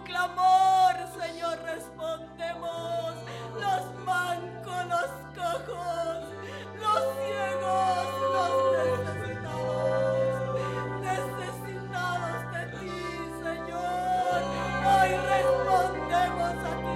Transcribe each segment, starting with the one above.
clamor, Señor, respondemos. Los mancos, los cojos, los ciegos, los necesitados de ti, Señor. Hoy respondemos a ti.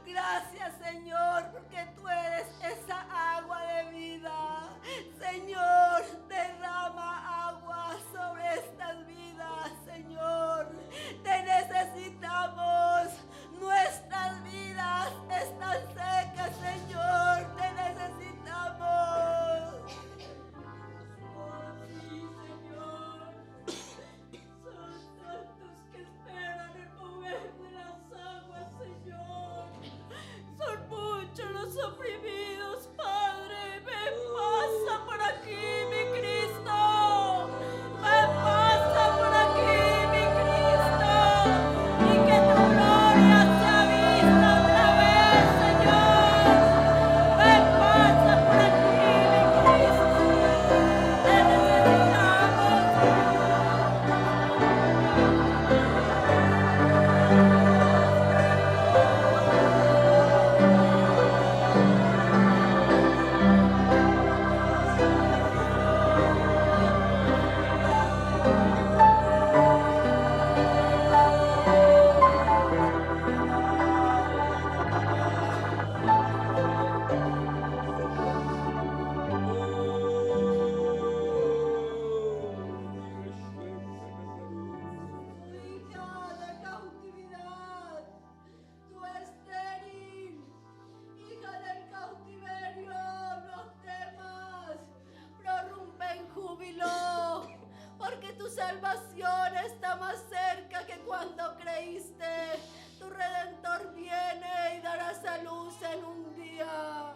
Gracias, Señor, porque tú eres esa agua de vida. Señor, derrama agua sobre estas vidas, Señor. Te necesitamos. Nuestras vidas están secas, Señor. Te necesitamos. Oh, sí, Señor. Son tantos que esperan el mover de las aguas, Señor. Son muchos los oprimidos, Padre. Ven, pasa por aquí, mi Cristo. Ven, pasa por aquí, mi Cristo. Y que tu gloria sea vista otra vez, Señor. Ven, pasa por aquí, mi Cristo. Te necesitamos, hija de cautividad, tú estéril, hija del cautiverio, no temas, prorrumpe en júbilo, porque tu salvación está más cerca que cuando creíste. Tu Redentor viene y darás a luz en un día.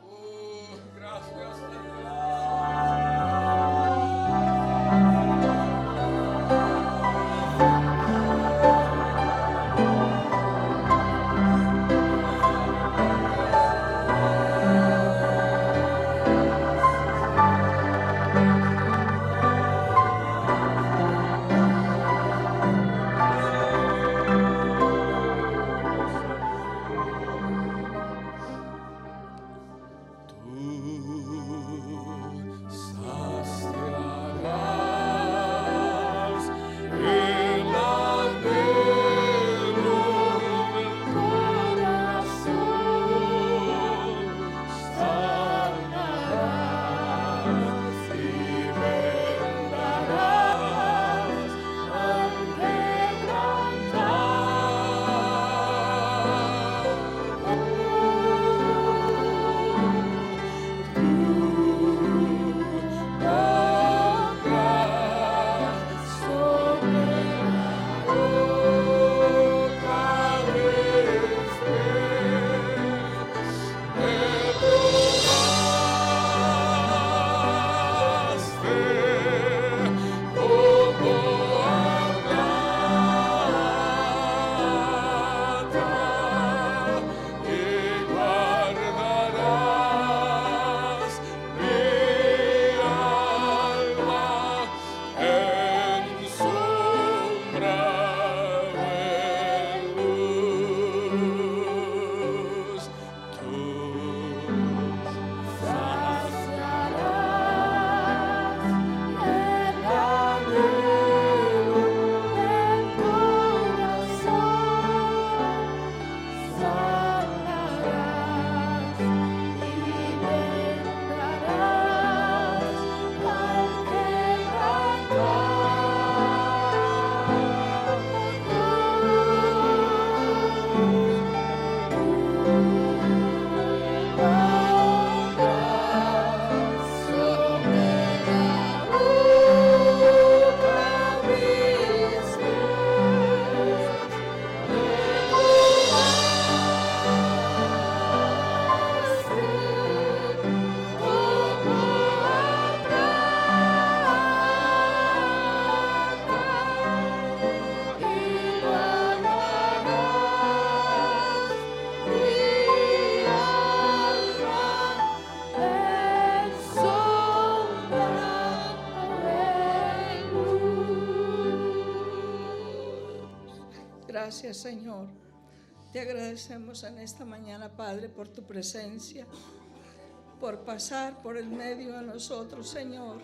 Gracias, Señor. gracias, Señor. Te agradecemos en esta mañana, Padre, por tu presencia, por pasar por el medio de nosotros, Señor,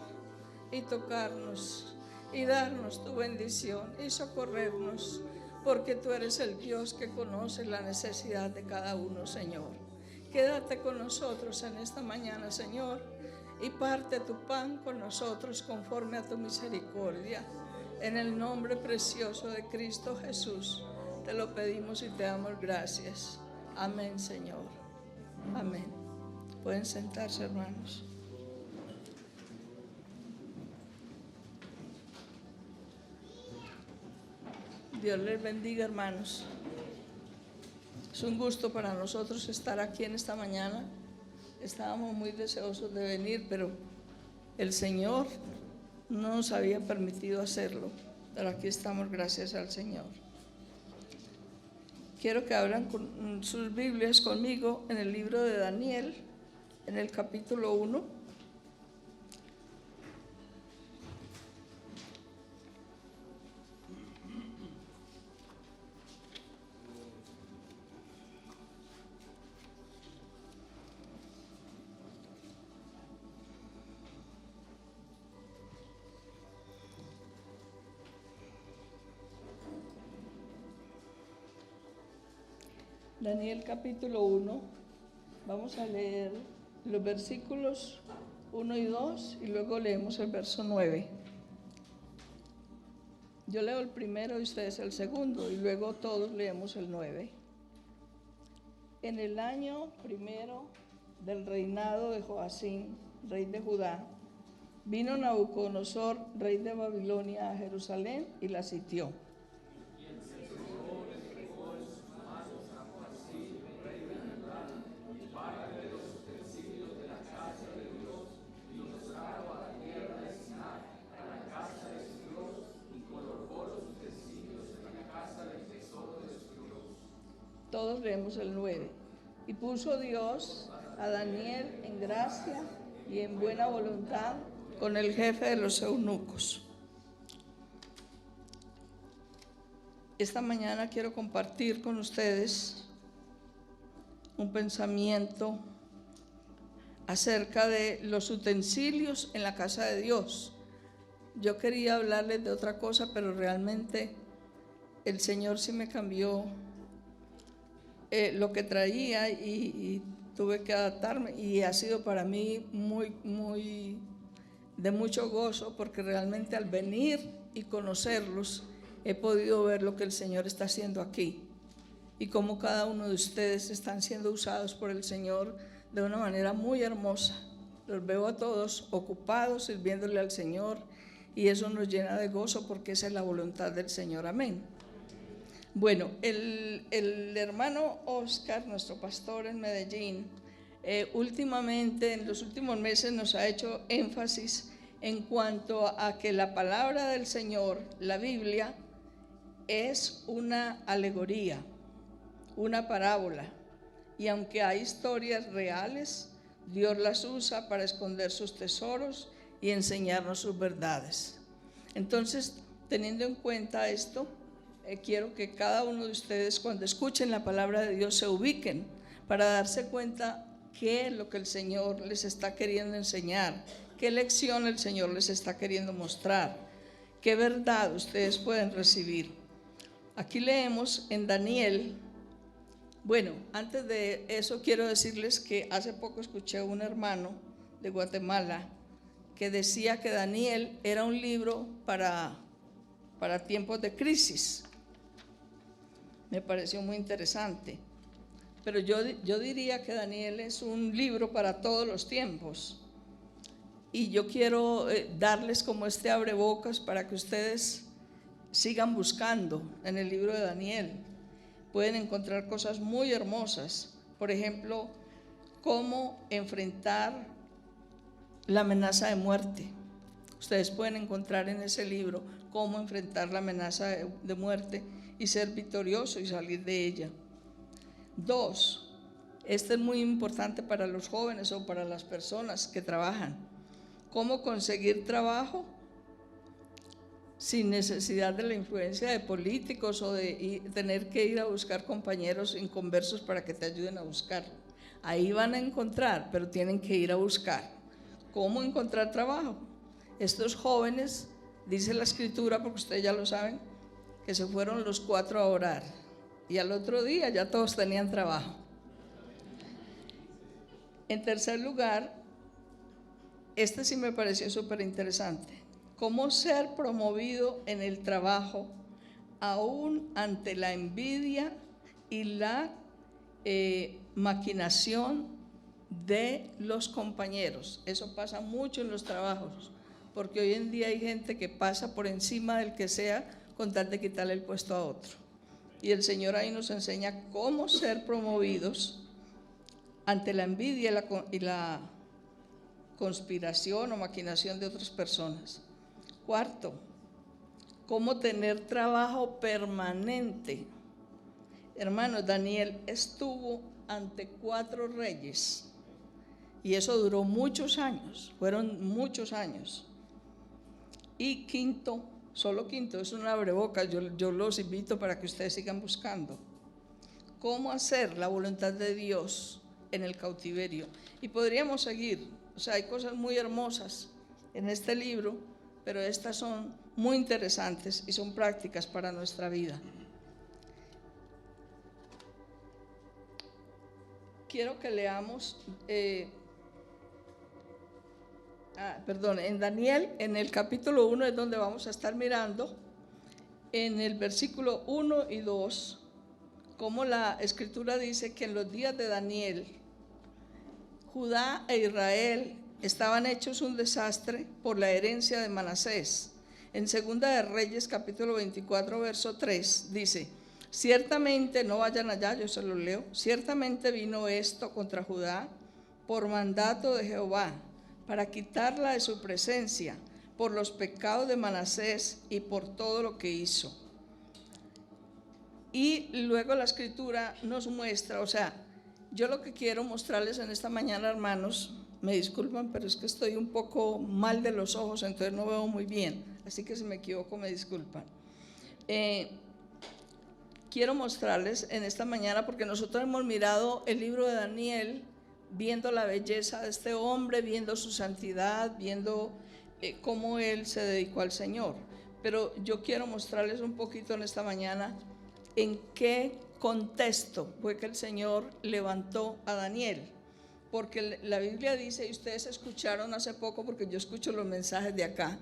y tocarnos y darnos tu bendición y socorrernos, porque tú eres el Dios que conoce la necesidad de cada uno, Señor. Quédate con nosotros en esta mañana, Señor, y parte tu pan con nosotros conforme a tu misericordia. En el nombre precioso de Cristo Jesús, te lo pedimos y te damos gracias. Amén, Señor. Amén. Pueden sentarse, hermanos. Dios les bendiga, hermanos. Es un gusto para nosotros estar aquí en esta mañana. Estábamos muy deseosos de venir, pero el Señor no nos había permitido hacerlo. Pero aquí estamos, gracias al Señor. Quiero que abran con sus Biblias conmigo en el libro de Daniel, en el capítulo 1. Daniel capítulo 1, vamos a leer los versículos 1 y 2 y luego leemos el verso 9. Yo leo el primero y ustedes el segundo y luego todos leemos el 9. En el año primero del reinado de Joacim, rey de Judá, vino Nabucodonosor, rey de Babilonia, a Jerusalén y la sitió. Todos leemos el 9. Y puso Dios a Daniel en gracia y en buena voluntad con el jefe de los eunucos. Esta mañana quiero compartir con ustedes un pensamiento acerca de los utensilios en la casa de Dios. Yo quería hablarles de otra cosa, pero realmente el Señor sí me cambió lo que traía y tuve que adaptarme, y ha sido para mí muy de mucho gozo, porque realmente al venir y conocerlos he podido ver lo que el Señor está haciendo aquí y cómo cada uno de ustedes están siendo usados por el Señor de una manera muy hermosa. Los veo a todos ocupados sirviéndole al Señor y eso nos llena de gozo, porque esa es la voluntad del Señor. Amén. Bueno, el hermano Oscar, nuestro pastor en Medellín, últimamente, en los últimos meses, nos ha hecho énfasis en cuanto a que la palabra del Señor, la Biblia, es una alegoría, una parábola, y aunque hay historias reales, Dios las usa para esconder sus tesoros y enseñarnos sus verdades. Entonces, teniendo en cuenta esto, quiero que cada uno de ustedes, cuando escuchen la palabra de Dios, se ubiquen para darse cuenta qué es lo que el Señor les está queriendo enseñar, qué lección el Señor les está queriendo mostrar, qué verdad ustedes pueden recibir. Aquí leemos en Daniel. Bueno, antes de eso quiero decirles que hace poco escuché a un hermano de Guatemala que decía que Daniel era un libro para tiempos de crisis. Me pareció muy interesante, pero yo diría que Daniel es un libro para todos los tiempos, y yo quiero darles como este abrebocas para que ustedes sigan buscando en el libro de Daniel. Pueden encontrar cosas muy hermosas, por ejemplo, cómo enfrentar la amenaza de muerte. Ustedes pueden encontrar en ese libro cómo enfrentar la amenaza de muerte y ser victorioso y salir de ella. 2, este es muy importante para los jóvenes o para las personas que trabajan. Cómo conseguir trabajo sin necesidad de la influencia de políticos o de tener que ir a buscar compañeros inconversos para que te ayuden a buscar. Ahí van a encontrar, pero tienen que ir a buscar. ¿Cómo encontrar trabajo? Estos jóvenes, dice la Escritura, porque ustedes ya lo saben, que se fueron los 4 a orar y al otro día ya todos tenían trabajo. En tercer lugar, este sí me pareció súper interesante. Cómo ser promovido en el trabajo aún ante la envidia y la maquinación de los compañeros. Eso pasa mucho en los trabajos, porque hoy en día hay gente que pasa por encima del que sea con tal de quitarle el puesto a otro. Y el Señor ahí nos enseña cómo ser promovidos ante la envidia y la conspiración o maquinación de otras personas. Cuarto, cómo tener trabajo permanente. Hermanos, Daniel estuvo ante 4 reyes y eso duró muchos años, fueron muchos años. Y quinto, solo quinto, es un abrebocas, yo los invito para que ustedes sigan buscando. Cómo hacer la voluntad de Dios en el cautiverio. Y podríamos seguir, o sea, hay cosas muy hermosas en este libro, pero estas son muy interesantes y son prácticas para nuestra vida. Quiero que leamos, en Daniel, en el capítulo 1 es donde vamos a estar mirando, en el versículo 1 y 2, como la Escritura dice que en los días de Daniel, Judá e Israel estaban hechos un desastre por la herencia de Manasés. En Segunda de Reyes, capítulo 24, verso 3, dice: ciertamente, no vayan allá, yo se lo leo, ciertamente vino esto contra Judá por mandato de Jehová, para quitarla de su presencia, por los pecados de Manasés y por todo lo que hizo. Y luego la Escritura nos muestra, o sea, yo lo que quiero mostrarles en esta mañana, hermanos, me disculpan, pero es que estoy un poco mal de los ojos, entonces no veo muy bien, así que si me equivoco me disculpan. Quiero mostrarles en esta mañana, porque nosotros hemos mirado el libro de Daniel, viendo la belleza de este hombre, viendo su santidad, viendo cómo él se dedicó al Señor. Pero yo quiero mostrarles un poquito en esta mañana en qué contexto fue que el Señor levantó a Daniel. Porque la Biblia dice, y ustedes escucharon hace poco, porque yo escucho los mensajes de acá,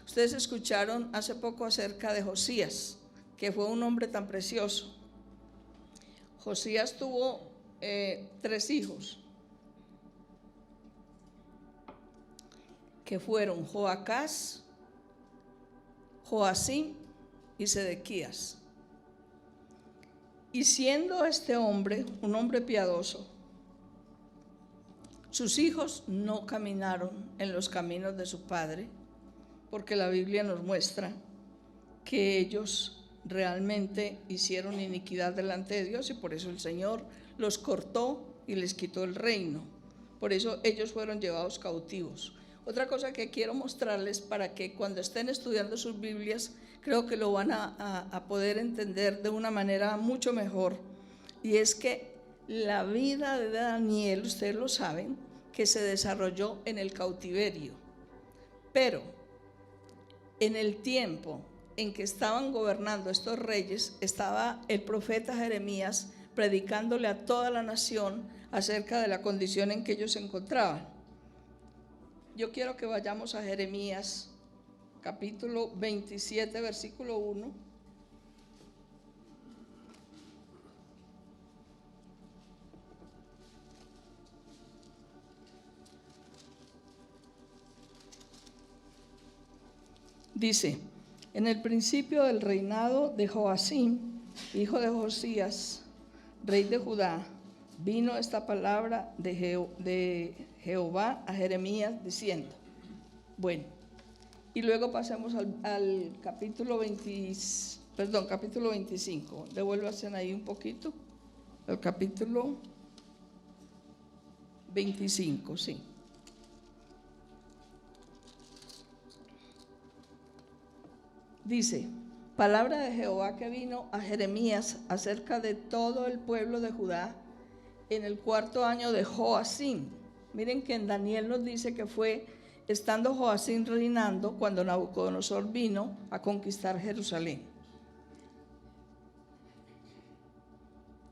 ustedes escucharon hace poco acerca de Josías, que fue un hombre tan precioso. Josías tuvo 3 hijos, que fueron Joacás, Joacim y Sedequías. Y siendo este hombre un hombre piadoso, sus hijos no caminaron en los caminos de su padre, porque la Biblia nos muestra que ellos realmente hicieron iniquidad delante de Dios y por eso el Señor los cortó y les quitó el reino. Por eso ellos fueron llevados cautivos. Otra cosa que quiero mostrarles para que cuando estén estudiando sus Biblias, creo que lo van a poder entender de una manera mucho mejor, y es que la vida de Daniel, ustedes lo saben, que se desarrolló en el cautiverio, pero en el tiempo en que estaban gobernando estos reyes, estaba el profeta Jeremías predicándole a toda la nación acerca de la condición en que ellos se encontraban. Yo quiero que vayamos a Jeremías, capítulo 27, versículo 1. Dice: en el principio del reinado de Joacim, hijo de Josías, rey de Judá, vino esta palabra de Jehová a Jeremías diciendo. Bueno, y luego pasamos al capítulo 25. Devuélvanse ahí un poquito. El capítulo 25, sí. Dice, palabra de Jehová que vino a Jeremías acerca de todo el pueblo de Judá en el 4º año de Joacim. Miren que en Daniel nos dice que fue estando Joacim reinando cuando Nabucodonosor vino a conquistar Jerusalén.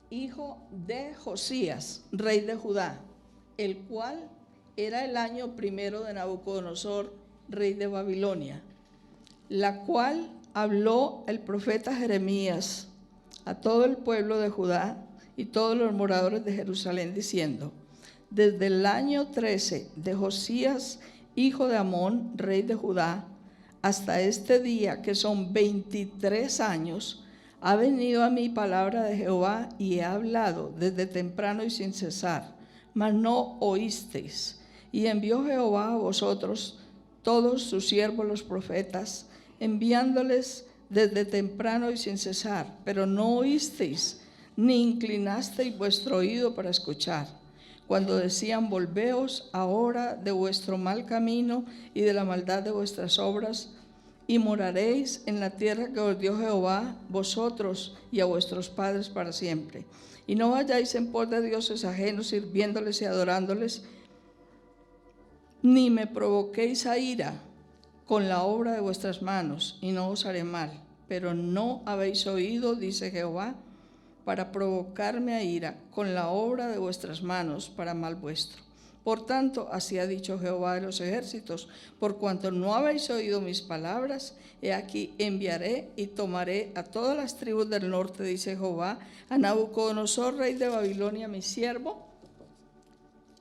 Hijo de Josías, rey de Judá, el cual era el año 1 de Nabucodonosor, rey de Babilonia, la cual habló el profeta Jeremías a todo el pueblo de Judá y todos los moradores de Jerusalén, diciendo, desde el año 13 de Josías, hijo de Amón, rey de Judá, hasta este día, que son 23 años, ha venido a mí palabra de Jehová y he hablado desde temprano y sin cesar, mas no oísteis. Y envió Jehová a vosotros todos sus siervos los profetas, enviándoles desde temprano y sin cesar, pero no oísteis, ni inclinasteis vuestro oído para escuchar. Cuando decían, volveos ahora de vuestro mal camino y de la maldad de vuestras obras, y moraréis en la tierra que os dio Jehová, vosotros y a vuestros padres para siempre. Y no vayáis en pos de dioses ajenos, sirviéndoles y adorándoles, ni me provoquéis a ira con la obra de vuestras manos, y no os haré mal. Pero no habéis oído, dice Jehová, para provocarme a ira con la obra de vuestras manos para mal vuestro. Por tanto, así ha dicho Jehová de los ejércitos, por cuanto no habéis oído mis palabras, he aquí enviaré y tomaré a todas las tribus del norte, dice Jehová, a Nabucodonosor, rey de Babilonia, mi siervo,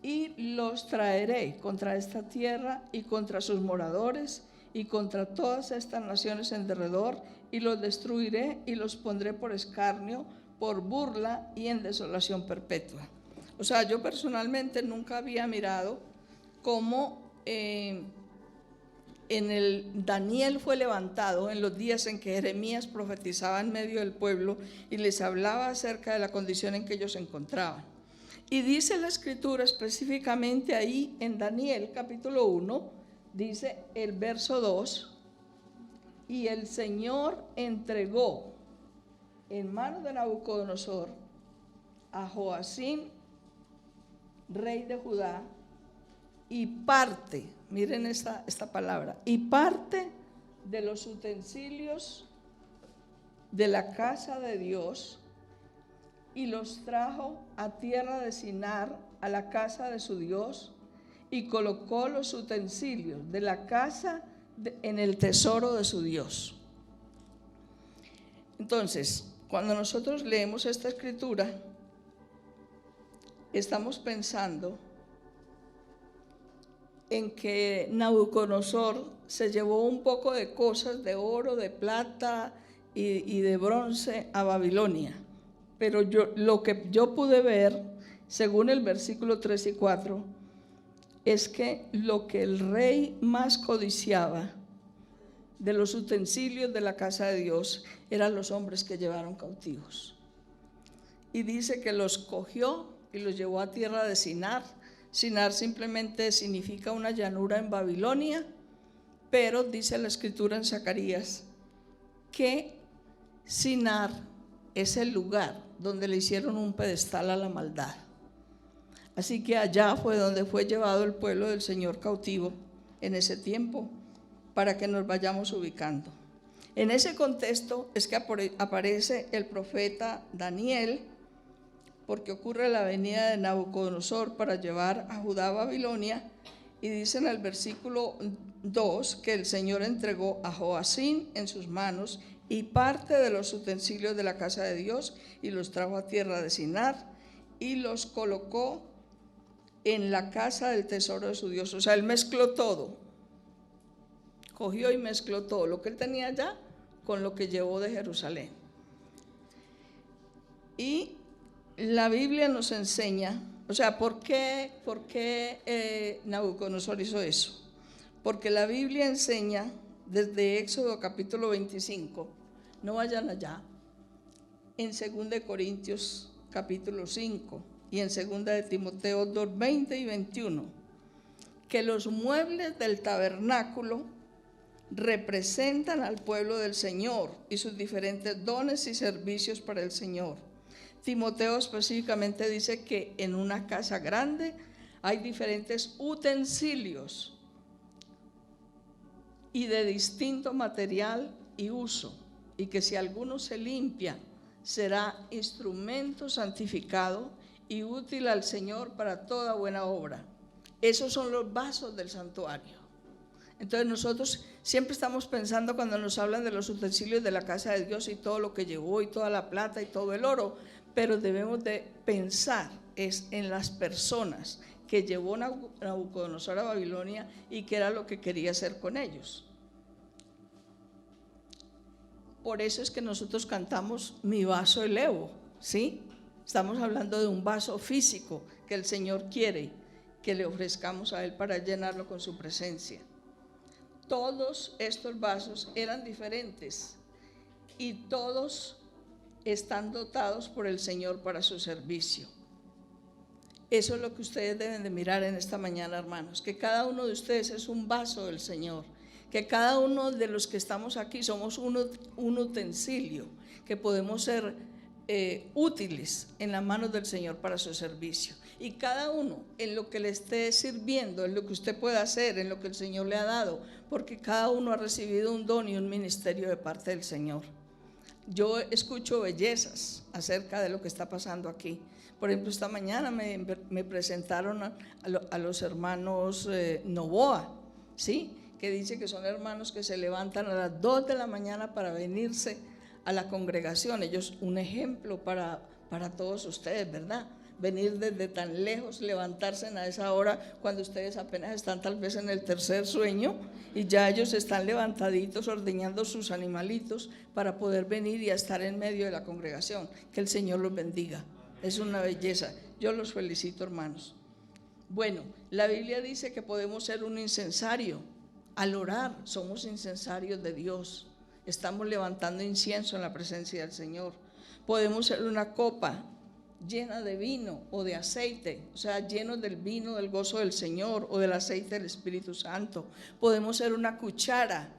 y los traeré contra esta tierra y contra sus moradores y contra todas estas naciones en derredor, y los destruiré y los pondré por escarnio, por burla y en desolación perpetua. O sea, yo personalmente nunca había mirado cómo en el Daniel fue levantado en los días en que Jeremías profetizaba en medio del pueblo y les hablaba acerca de la condición en que ellos se encontraban. Y dice la Escritura específicamente ahí en Daniel capítulo 1, dice el verso 2, y el Señor entregó en manos de Nabucodonosor a Joacim, rey de Judá, y parte, miren esta palabra, y parte de los utensilios de la casa de Dios, y los trajo a tierra de Sinar, a la casa de su Dios, y colocó los utensilios de la casa en el tesoro de su Dios. Entonces, cuando nosotros leemos esta escritura, estamos pensando en que Nabucodonosor se llevó un poco de cosas de oro, de plata y de bronce a Babilonia. Pero lo que yo pude ver, según el versículo 3 y 4, es que lo que el rey más codiciaba de los utensilios de la casa de Dios eran los hombres que llevaron cautivos. Y dice que los cogió y los llevó a tierra de Sinar. Sinar simplemente significa una llanura en Babilonia, pero dice la Escritura en Zacarías que Sinar es el lugar donde le hicieron un pedestal a la maldad. Así que allá fue donde fue llevado el pueblo del Señor cautivo en ese tiempo, para que nos vayamos ubicando. En ese contexto es que aparece el profeta Daniel, porque ocurre la venida de Nabucodonosor para llevar a Judá a Babilonia, y dice en el versículo 2 que el Señor entregó a Joacim en sus manos y parte de los utensilios de la casa de Dios, y los trajo a tierra de Sinar y los colocó en la casa del tesoro de su Dios. O sea, él mezcló todo, cogió y mezcló todo lo que él tenía allá con lo que llevó de Jerusalén. Y la Biblia nos enseña, o sea, ¿por qué Nabucodonosor hizo eso? Porque la Biblia enseña desde Éxodo capítulo 25, no vayan allá, en 2 Corintios capítulo 5 y en 2 de Timoteo 2, 20 y 21, que los muebles del tabernáculo representan al pueblo del Señor y sus diferentes dones y servicios para el Señor. Timoteo específicamente dice que en una casa grande hay diferentes utensilios y de distinto material y uso, y que si alguno se limpia, será instrumento santificado y útil al Señor para toda buena obra. Esos son los vasos del santuario. Entonces nosotros siempre estamos pensando, cuando nos hablan de los utensilios de la casa de Dios y todo lo que llevó y toda la plata y todo el oro, pero debemos de pensar es en las personas que llevó Nabucodonosor a Babilonia y que era lo que quería hacer con ellos. Por eso es que nosotros cantamos Mi vaso elevo, ¿sí? Estamos hablando de un vaso físico que el Señor quiere que le ofrezcamos a Él para llenarlo con su presencia. Todos estos vasos eran diferentes y todos están dotados por el Señor para su servicio. Eso es lo que ustedes deben de mirar en esta mañana, hermanos, que cada uno de ustedes es un vaso del Señor, que cada uno de los que estamos aquí somos un utensilio, que podemos ser útiles en las manos del Señor para su servicio. Y cada uno en lo que le esté sirviendo, en lo que usted pueda hacer, en lo que el Señor le ha dado, porque cada uno ha recibido un don y un ministerio de parte del Señor. Yo escucho bellezas acerca de lo que está pasando aquí. Por ejemplo, esta mañana me presentaron a los hermanos Novoa, ¿sí? Que dice que son hermanos que se levantan a las 2 de la mañana para venirse a la congregación. Ellos, un ejemplo para todos ustedes, ¿verdad? Venir desde tan lejos, levantarse a esa hora cuando ustedes apenas están tal vez en el tercer sueño y ya ellos están levantaditos ordeñando sus animalitos para poder venir y a estar en medio de la congregación. Que el Señor los bendiga. Es una belleza. Yo los felicito, hermanos. Bueno, la Biblia dice que podemos ser un incensario. Al orar somos incensarios de Dios. Estamos levantando incienso en la presencia del Señor. Podemos ser una copa llena de vino o de aceite, o sea, llenos del vino del gozo del Señor o del aceite del Espíritu Santo. Podemos ser una cuchara.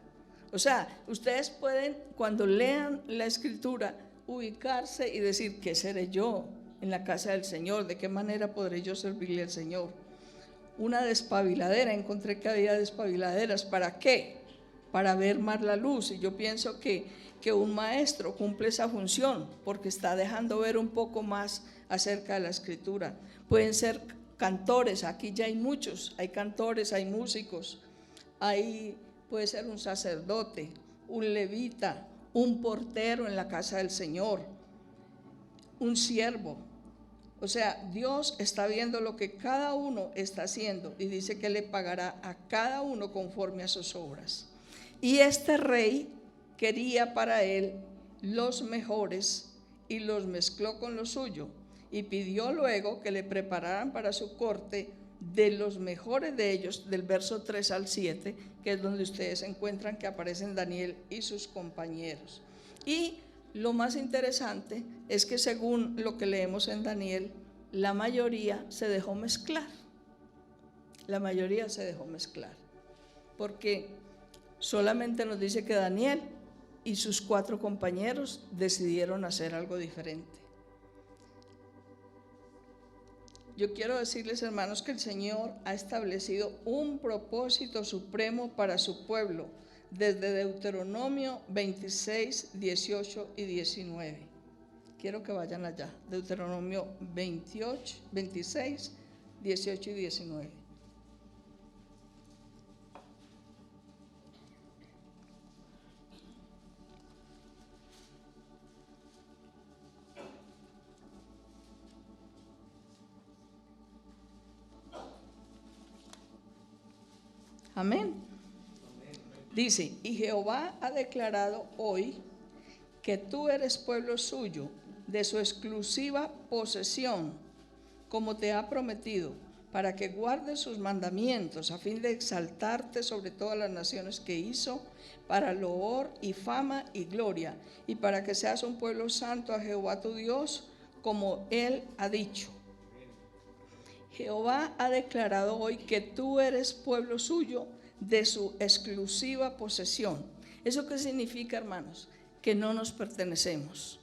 O sea, ustedes pueden, cuando lean la Escritura, ubicarse y decir, ¿qué seré yo en la casa del Señor? ¿De qué manera podré yo servirle al Señor? Una despabiladera, encontré que había despabiladeras. ¿Para qué? Para ver más la luz. Y yo pienso que un maestro cumple esa función porque está dejando ver un poco más acerca de la Escritura. Pueden ser cantores, aquí ya hay muchos, hay cantores, hay músicos, puede ser un sacerdote, un levita, un portero en la casa del Señor, un siervo. O sea, Dios está viendo lo que cada uno está haciendo y dice que le pagará a cada uno conforme a sus obras. Y este rey quería para él los mejores y los mezcló con lo suyo y pidió luego que le prepararan para su corte de los mejores de ellos, del verso 3 al 7, que es donde ustedes encuentran que aparecen Daniel y sus compañeros. Y lo más interesante es que según lo que leemos en Daniel, la mayoría se dejó mezclar. La mayoría se dejó mezclar, porque solamente nos dice que Daniel y sus 4 compañeros decidieron hacer algo diferente. Yo quiero decirles, hermanos, que el Señor ha establecido un propósito supremo para su pueblo desde Deuteronomio 26, 18 y 19. Quiero que vayan allá, Deuteronomio 26, 18 y 19. Amén. Dice, y Jehová ha declarado hoy que tú eres pueblo suyo, de su exclusiva posesión, como te ha prometido, para que guardes sus mandamientos, a fin de exaltarte sobre todas las naciones que hizo, para loor y fama y gloria, y para que seas un pueblo santo a Jehová tu Dios, como Él ha dicho. Jehová ha declarado hoy que tú eres pueblo suyo, de su exclusiva posesión. ¿Eso qué significa, hermanos? Que no nos pertenecemos,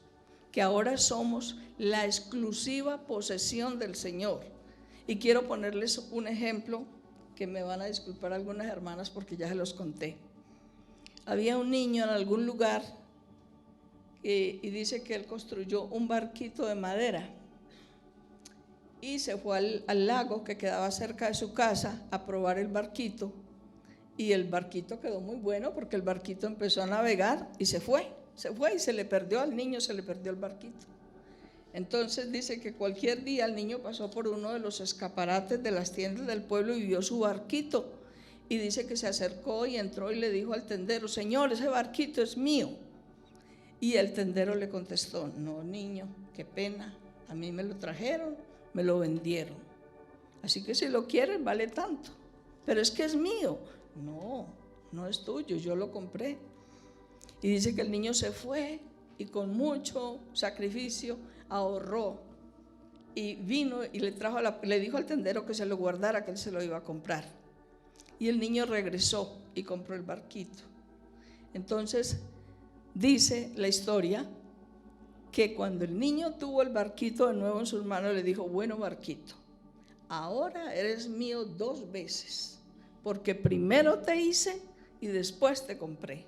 que ahora somos la exclusiva posesión del Señor. Y quiero ponerles un ejemplo que me van a disculpar algunas hermanas porque ya se los conté. Había un niño en algún lugar y dice que él construyó un barquito de madera y se fue al lago que quedaba cerca de su casa a probar el barquito, y el barquito quedó muy bueno porque el barquito empezó a navegar y se fue y se le perdió al niño, se le perdió el barquito. Entonces dice que cualquier día el niño pasó por uno de los escaparates de las tiendas del pueblo y vio su barquito, y dice que se acercó y entró y le dijo al tendero: señor, ese barquito es mío. Y el tendero le contestó: no, niño, qué pena, a mí me lo trajeron, me lo vendieron, así que si lo quieren vale tanto, pero es que es mío. No, no es tuyo, yo lo compré. Y dice que el niño se fue y con mucho sacrificio ahorró y vino y le dijo al tendero que se lo guardara, que él se lo iba a comprar. Y el niño regresó y compró el barquito. Entonces dice la historia que cuando el niño tuvo el barquito de nuevo en sus manos, le dijo: bueno, barquito, ahora eres mío 2 veces, porque primero te hice y después te compré.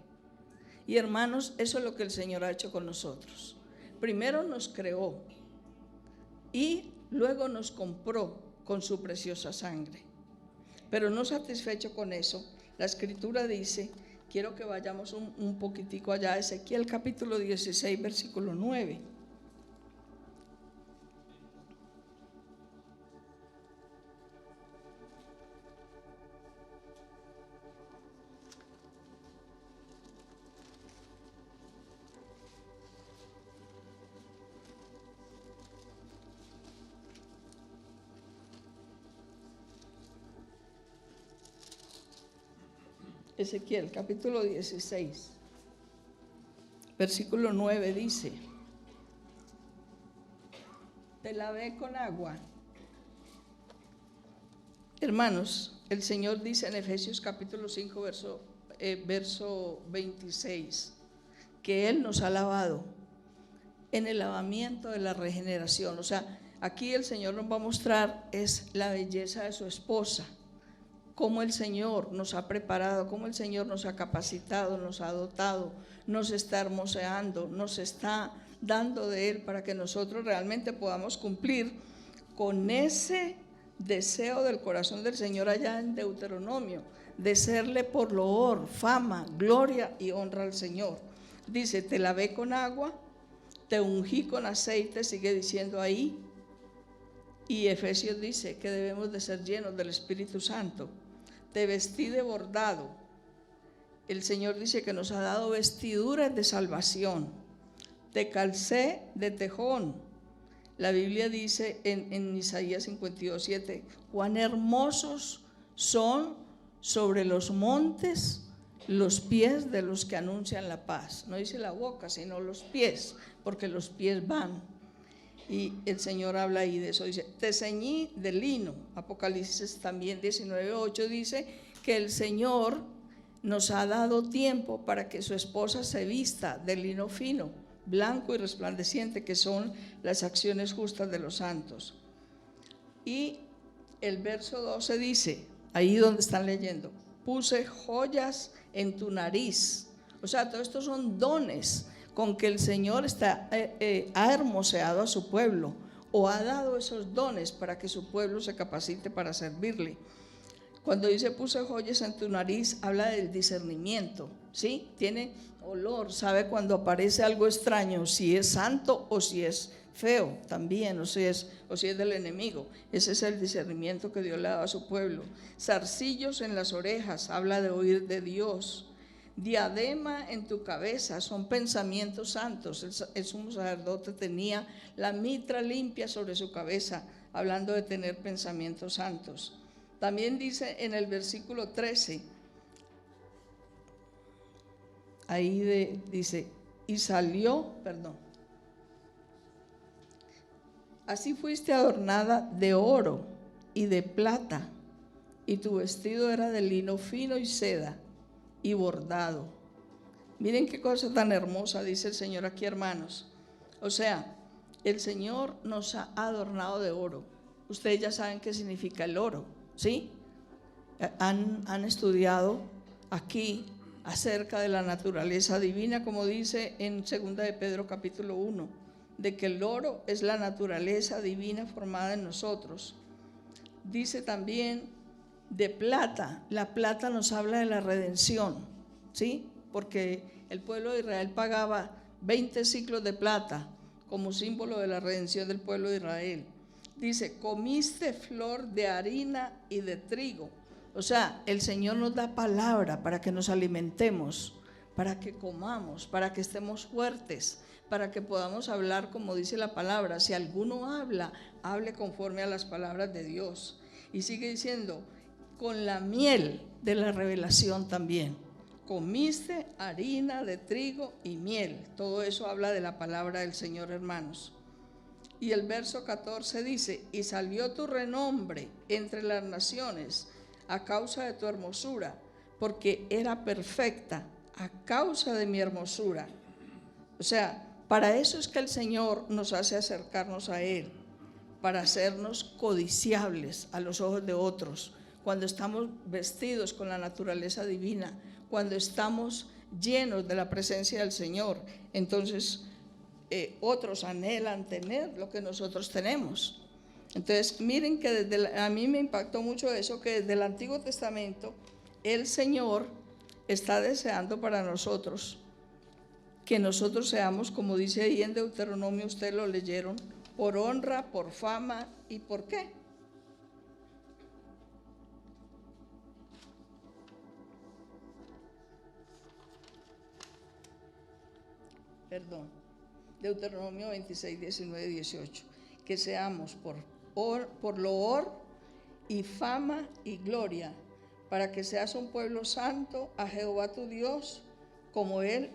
Y hermanos, eso es lo que el Señor ha hecho con nosotros. Primero nos creó y luego nos compró con su preciosa sangre. Pero no satisfecho con eso, la Escritura dice, quiero que vayamos un poquitico allá a Ezequiel capítulo 16, versículo 9. Ezequiel capítulo 16, versículo 9 dice: te lavé con agua. Hermanos, el Señor dice en Efesios capítulo 5, verso 26, que Él nos ha lavado en el lavamiento de la regeneración. O sea, aquí el Señor nos va a mostrar es la belleza de su esposa, cómo el Señor nos ha preparado, cómo el Señor nos ha capacitado, nos ha dotado, nos está hermoseando, nos está dando de Él para que nosotros realmente podamos cumplir con ese deseo del corazón del Señor allá en Deuteronomio, de serle por loor, fama, gloria y honra al Señor. Dice: te lavé con agua, te ungí con aceite, sigue diciendo ahí. Y Efesios dice que debemos de ser llenos del Espíritu Santo. Te vestí de bordado. El Señor dice que nos ha dado vestiduras de salvación. Te calcé de tejón. La Biblia dice en Isaías 52:7, cuán hermosos son sobre los montes los pies de los que anuncian la paz. No dice la boca, sino los pies, porque los pies van. Y el Señor habla ahí de eso, dice: te ceñí de lino. Apocalipsis también 19:8 dice que el Señor nos ha dado tiempo para que su esposa se vista de lino fino, blanco y resplandeciente, que son las acciones justas de los santos. Y el verso 12 dice, ahí donde están leyendo: puse joyas en tu nariz. O sea, todos estos son dones con que el Señor ha hermoseado a su pueblo, o ha dado esos dones para que su pueblo se capacite para servirle. Cuando dice puse joyas en tu nariz, habla del discernimiento, ¿sí? Tiene olor, sabe cuando aparece algo extraño, si es santo o si es feo también, o si es del enemigo. Ese es el discernimiento que Dios le ha dado a su pueblo. Zarcillos en las orejas, habla de oír de Dios. Diadema en tu cabeza, son pensamientos santos. El sumo sacerdote tenía la mitra limpia sobre su cabeza, hablando de tener pensamientos santos. También dice en el versículo 13, ahí dice, y salió, así fuiste adornada de oro y de plata y tu vestido era de lino fino y seda y bordado. Miren qué cosa tan hermosa dice el Señor aquí, hermanos. O sea, el Señor nos ha adornado de oro. Ustedes ya saben qué significa el oro, ¿sí? Han estudiado aquí acerca de la naturaleza divina, como dice en 2 de Pedro capítulo 1, de que el oro es la naturaleza divina formada en nosotros. Dice también de plata. La plata nos habla de la redención, ¿sí? Porque el pueblo de Israel pagaba 20 siclos de plata como símbolo de la redención del pueblo de Israel. Dice, comiste flor de harina y de trigo. O sea, el Señor nos da palabra para que nos alimentemos, para que comamos, para que estemos fuertes, para que podamos hablar como dice la palabra. Si alguno habla, hable conforme a las palabras de Dios. Y sigue diciendo, con la miel de la revelación también. Comiste harina de trigo y miel. Todo eso habla de la palabra del Señor, hermanos. Y el verso 14 dice, y salió tu renombre entre las naciones a causa de tu hermosura, porque era perfecta a causa de mi hermosura. O sea, para eso es que el Señor nos hace acercarnos a Él, para hacernos codiciables a los ojos de otros, cuando estamos vestidos con la naturaleza divina, cuando estamos llenos de la presencia del Señor. Entonces otros anhelan tener lo que nosotros tenemos. Entonces miren que a mí me impactó mucho eso, que desde el Antiguo Testamento el Señor está deseando para nosotros que nosotros seamos, como dice ahí en Deuteronomio, ustedes lo leyeron, por honra, por fama y por qué. Deuteronomio 26, 19, 18. Que seamos por loor y fama y gloria, para que seas un pueblo santo a Jehová tu Dios, como Él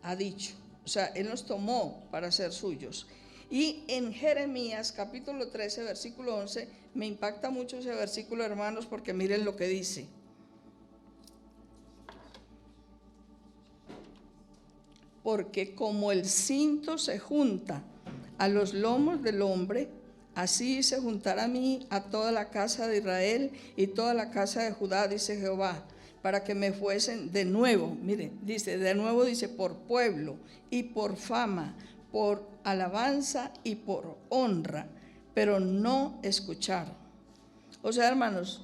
ha dicho. O sea, Él nos tomó para ser suyos. Y en Jeremías capítulo 13, versículo 11, me impacta mucho ese versículo, hermanos, porque miren lo que dice. Porque como el cinto se junta a los lomos del hombre, así se juntará a mí a toda la casa de Israel y toda la casa de Judá, dice Jehová, para que me fuesen de nuevo, miren, dice, de nuevo dice, por pueblo y por fama, por alabanza y por honra, pero no escucharon. O sea, hermanos,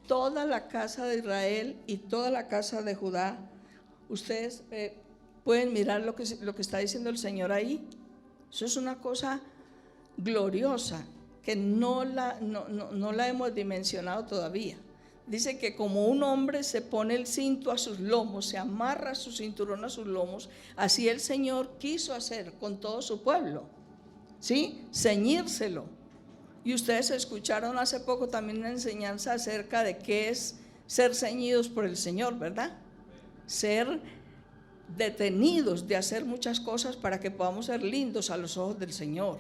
toda la casa de Israel y toda la casa de Judá, ustedes pueden mirar lo que está diciendo el Señor ahí. Eso es una cosa gloriosa que no la hemos dimensionado todavía. Dice que como un hombre se pone el cinto a sus lomos, se amarra su cinturón a sus lomos, así el Señor quiso hacer con todo su pueblo, ¿sí? Ceñírselo. Y ustedes escucharon hace poco también una enseñanza acerca de qué es ser ceñidos por el Señor, ¿verdad? Ser detenidos de hacer muchas cosas para que podamos ser lindos a los ojos del Señor.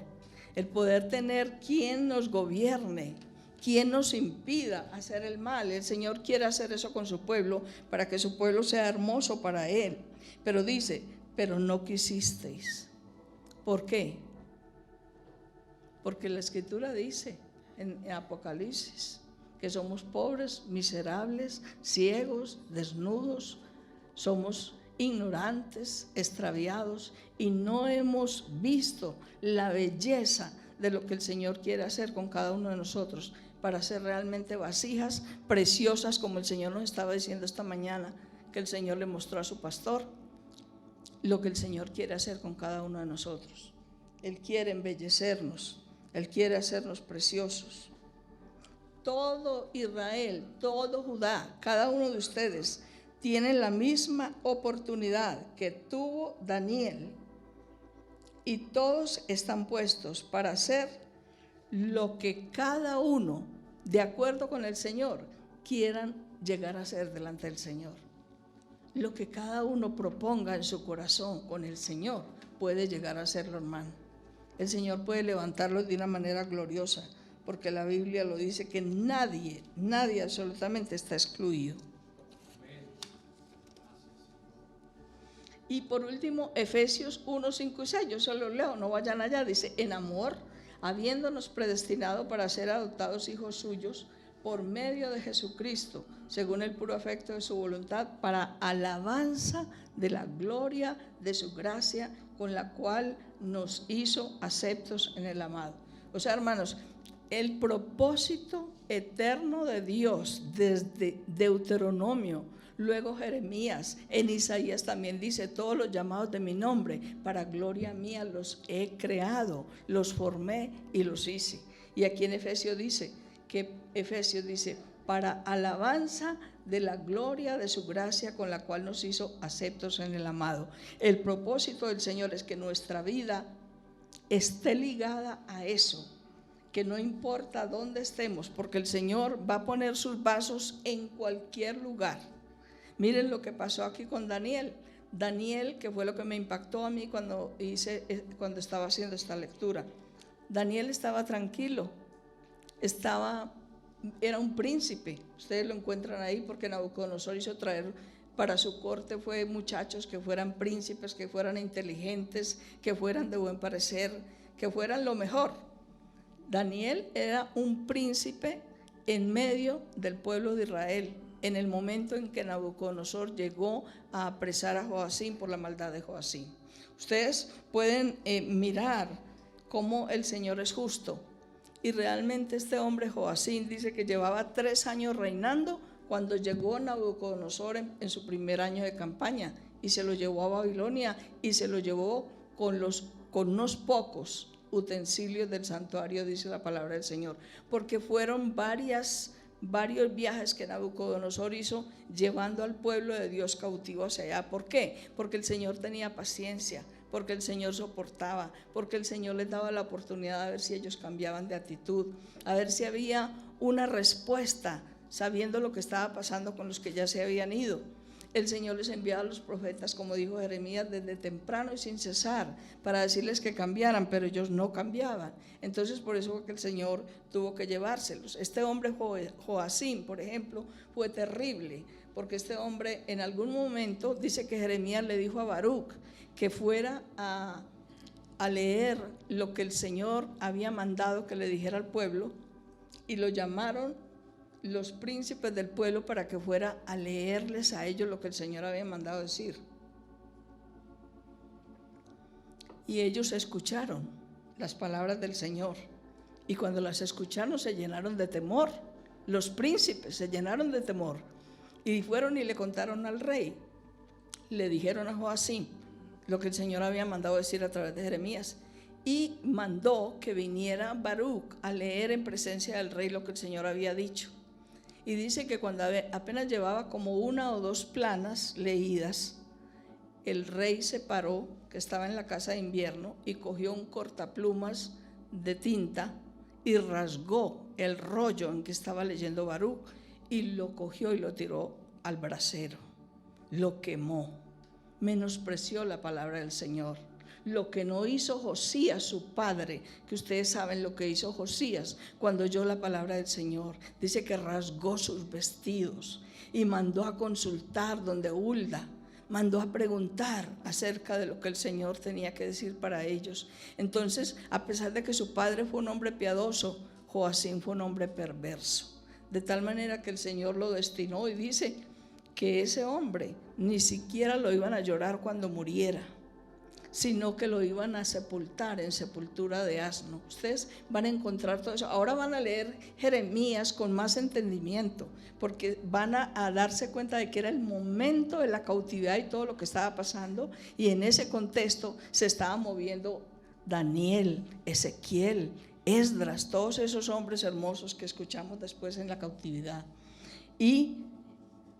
El poder tener quien nos gobierne, quien nos impida hacer el mal. El Señor quiere hacer eso con su pueblo para que su pueblo sea hermoso para Él. Pero dice, pero no quisisteis. ¿Por qué? Porque la Escritura dice en Apocalipsis que somos pobres, miserables, ciegos, desnudos, somos ignorantes, extraviados y no hemos visto la belleza de lo que el Señor quiere hacer con cada uno de nosotros para ser realmente vasijas preciosas, como el Señor nos estaba diciendo esta mañana, que el Señor le mostró a su pastor lo que el Señor quiere hacer con cada uno de nosotros. Él quiere embellecernos, Él quiere hacernos preciosos. Todo Israel, todo Judá, cada uno de ustedes tienen la misma oportunidad que tuvo Daniel, y todos están puestos para hacer lo que cada uno, de acuerdo con el Señor, quieran llegar a ser delante del Señor. Lo que cada uno proponga en su corazón con el Señor puede llegar a serlo, hermano. El Señor puede levantarlos de una manera gloriosa, porque la Biblia lo dice que nadie absolutamente está excluido. Y por último, Efesios 1, 5 y 6, yo se los leo, no vayan allá, dice: en amor, habiéndonos predestinado para ser adoptados hijos suyos por medio de Jesucristo, según el puro afecto de su voluntad, para alabanza de la gloria de su gracia, con la cual nos hizo aceptos en el amado. O sea, hermanos, el propósito eterno de Dios desde Deuteronomio, luego Jeremías, en Isaías también dice: todos los llamados de mi nombre, para gloria mía los he creado, los formé y los hice. Y aquí en Efesios dice, para alabanza de la gloria de su gracia, con la cual nos hizo aceptos en el amado. El propósito del Señor es que nuestra vida esté ligada a eso, que no importa dónde estemos, porque el Señor va a poner sus vasos en cualquier lugar. Miren lo que pasó aquí con Daniel. Daniel, que fue lo que me impactó a mí cuando estaba haciendo esta lectura. Daniel estaba tranquilo, era un príncipe. Ustedes lo encuentran ahí porque Nabucodonosor hizo traer para su corte fue muchachos que fueran príncipes, que fueran inteligentes, que fueran de buen parecer, que fueran lo mejor. Daniel era un príncipe en medio del pueblo de Israel, en el momento en que Nabucodonosor llegó a apresar a Joacim por la maldad de Joacim. Ustedes pueden mirar cómo el Señor es justo. Y realmente este hombre Joacim dice que llevaba 3 años reinando cuando llegó Nabucodonosor en su primer año de campaña, y se lo llevó a Babilonia, y se lo llevó con unos pocos utensilios del santuario, dice la palabra del Señor, porque fueron varios viajes que Nabucodonosor hizo llevando al pueblo de Dios cautivo hacia allá. ¿Por qué? Porque el Señor tenía paciencia, porque el Señor soportaba, porque el Señor les daba la oportunidad de ver si ellos cambiaban de actitud, a ver si había una respuesta, sabiendo lo que estaba pasando con los que ya se habían ido. El Señor les enviaba a los profetas, como dijo Jeremías, desde temprano y sin cesar, para decirles que cambiaran, pero ellos no cambiaban. Entonces por eso fue que el Señor tuvo que llevárselos. Este hombre Joacim, por ejemplo, fue terrible, porque este hombre en algún momento, dice que Jeremías le dijo a Baruch que fuera a leer lo que el Señor había mandado que le dijera al pueblo, y lo llamaron los príncipes del pueblo para que fuera a leerles a ellos lo que el Señor había mandado decir. Y ellos escucharon las palabras del Señor, y cuando las escucharon se llenaron de temor. Los príncipes se llenaron de temor y fueron y le contaron al rey. Le dijeron a Joacim lo que el Señor había mandado decir a través de Jeremías, y mandó que viniera Baruch a leer en presencia del rey lo que el Señor había dicho. Y dice que cuando apenas llevaba como 1 o 2 planas leídas, el rey se paró, que estaba en la casa de invierno, y cogió un cortaplumas de tinta y rasgó el rollo en que estaba leyendo Baruch, y lo cogió y lo tiró al brasero, lo quemó, menospreció la palabra del Señor. Lo que no hizo Josías, su padre, que ustedes saben lo que hizo Josías cuando oyó la palabra del Señor. Dice que rasgó sus vestidos y mandó a consultar donde Hulda, mandó a preguntar acerca de lo que el Señor tenía que decir para ellos. Entonces, a pesar de que su padre fue un hombre piadoso, Joacim fue un hombre perverso, de tal manera que el Señor lo destinó, y dice que ese hombre ni siquiera lo iban a llorar cuando muriera, sino que lo iban a sepultar en sepultura de asno. Ustedes van a encontrar todo eso. Ahora van a leer Jeremías con más entendimiento, porque van a darse cuenta de que era el momento de la cautividad y todo lo que estaba pasando, y en ese contexto se estaba moviendo Daniel, Ezequiel, Esdras, todos esos hombres hermosos que escuchamos después en la cautividad. Y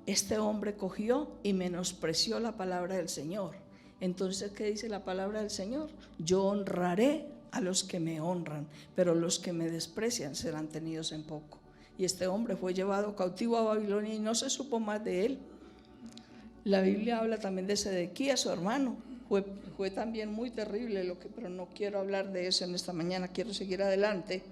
este hombre cogió y menospreció la palabra del Señor. Entonces, ¿qué dice la palabra del Señor? Yo honraré a los que me honran, pero los que me desprecian serán tenidos en poco. Y este hombre fue llevado cautivo a Babilonia y no se supo más de él. La Biblia habla también de Sedequías, su hermano. Fue también muy terrible pero no quiero hablar de eso en esta mañana, quiero seguir adelante.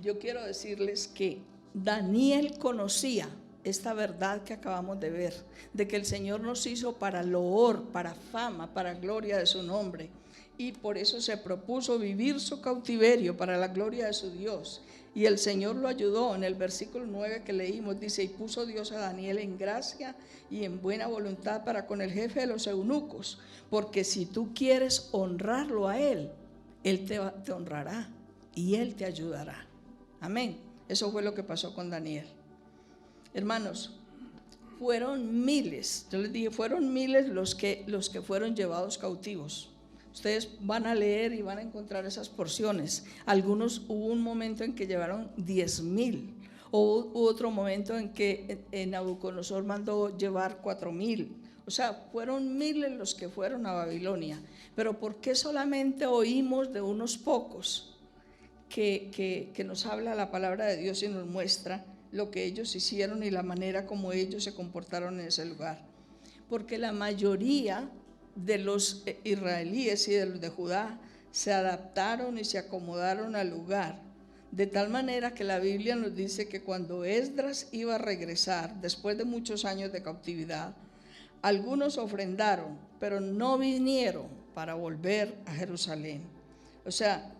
yo quiero decirles que Daniel conocía esta verdad que acabamos de ver, de que el Señor nos hizo para loor, para fama, para gloria de su nombre, y por eso se propuso vivir su cautiverio para la gloria de su Dios. Y el Señor lo ayudó. En el versículo 9 que leímos dice: y puso Dios a Daniel en gracia y en buena voluntad para con el jefe de los eunucos, porque si tú quieres honrarlo a él, él te honrará y él te ayudará. Amén. Eso fue lo que pasó con Daniel. Hermanos, fueron miles, yo les dije, fueron miles los que fueron llevados cautivos. Ustedes van a leer y van a encontrar esas porciones. Algunos, hubo un momento en que llevaron 10,000, hubo otro momento en que Nabucodonosor mandó llevar 4,000. O sea, fueron miles los que fueron a Babilonia. Pero ¿por qué solamente oímos de unos pocos que nos habla la palabra de Dios y nos muestra lo que ellos hicieron y la manera como ellos se comportaron en ese lugar? Porque la mayoría de los israelíes y de los de Judá se adaptaron y se acomodaron al lugar, de tal manera que la Biblia nos dice que cuando Esdras iba a regresar después de muchos años de cautividad, algunos ofrendaron, pero no vinieron para volver a Jerusalén. O sea,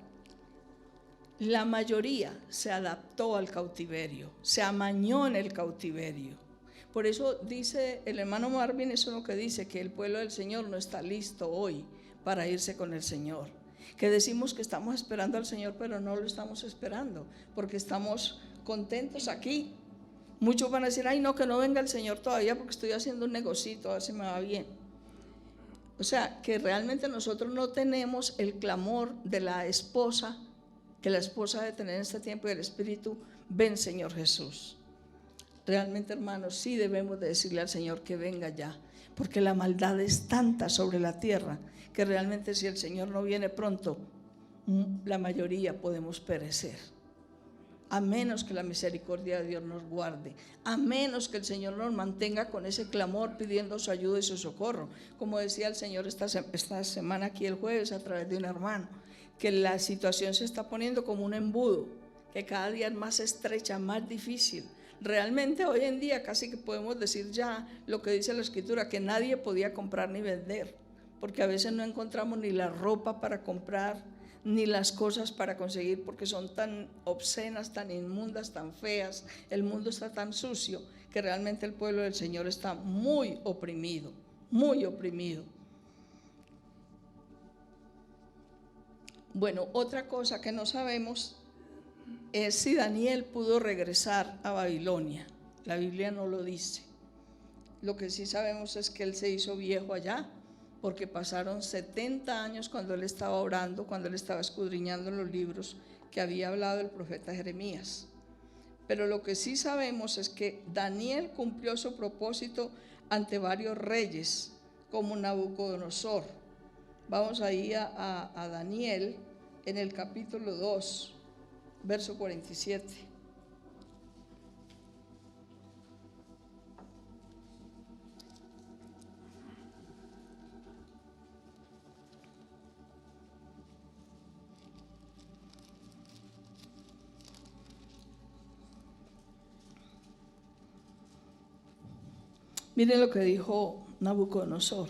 la mayoría se adaptó al cautiverio, se amañó en el cautiverio. Por eso dice el hermano Marvin, eso es lo que dice, que el pueblo del Señor no está listo hoy para irse con el Señor. Que decimos que estamos esperando al Señor, pero no lo estamos esperando, porque estamos contentos aquí. Muchos van a decir: ay no, que no venga el Señor todavía porque estoy haciendo un negocito, a ver si me va bien. O sea, que realmente nosotros no tenemos el clamor de la esposa, que la esposa debe tener en este tiempo del Espíritu: ven Señor Jesús. Realmente, hermanos, sí debemos de decirle al Señor que venga ya, porque la maldad es tanta sobre la tierra que realmente si el Señor no viene pronto, la mayoría podemos perecer. A menos que la misericordia de Dios nos guarde, a menos que el Señor nos mantenga con ese clamor pidiendo su ayuda y su socorro. Como decía el Señor esta semana aquí el jueves a través de un hermano, que la situación se está poniendo como un embudo, que cada día es más estrecha, más difícil. Realmente hoy en día casi que podemos decir ya lo que dice la Escritura, que nadie podía comprar ni vender, porque a veces no encontramos ni la ropa para comprar, ni las cosas para conseguir, porque son tan obscenas, tan inmundas, tan feas. El mundo está tan sucio que realmente el pueblo del Señor está muy oprimido, muy oprimido. Bueno, otra cosa que no sabemos es si Daniel pudo regresar a Babilonia. La Biblia no lo dice. Lo que sí sabemos es que él se hizo viejo allá, porque pasaron 70 años cuando él estaba orando, cuando él estaba escudriñando los libros que había hablado el profeta Jeremías. Pero lo que sí sabemos es que Daniel cumplió su propósito ante varios reyes, como Nabucodonosor. Vamos ahí a Daniel en el capítulo 2. Verso 47. Miren lo que dijo Nabucodonosor.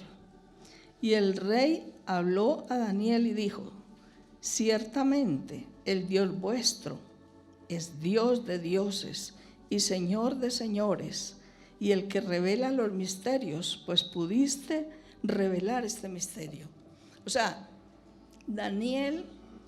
Y el rey habló a Daniel y dijo: ciertamente el Dios vuestro es Dios de dioses y Señor de señores, y el que revela los misterios, pues pudiste revelar este misterio. O sea, Daniel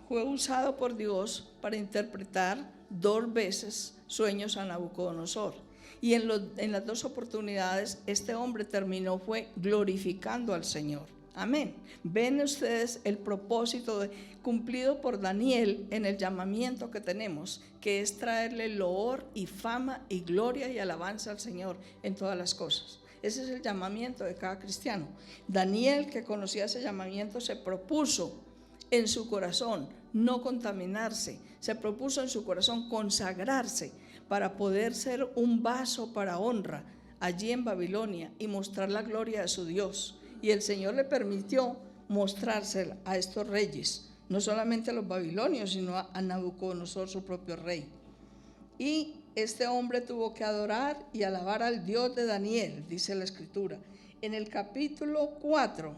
fue usado por Dios para interpretar 2 veces sueños a Nabucodonosor. Y en las 2 oportunidades este hombre terminó fue glorificando al Señor. Amén. Ven ustedes el propósito cumplido por Daniel en el llamamiento que tenemos, que es traerle loor y fama y gloria y alabanza al Señor en todas las cosas. Ese es el llamamiento de cada cristiano. Daniel, que conocía ese llamamiento, se propuso en su corazón no contaminarse, se propuso en su corazón consagrarse para poder ser un vaso para honra allí en Babilonia y mostrar la gloria de su Dios. Y el Señor le permitió mostrársela a estos reyes, no solamente a los babilonios, sino a Nabucodonosor, su propio rey. Y este hombre tuvo que adorar y alabar al Dios de Daniel, dice la Escritura. En el capítulo 4,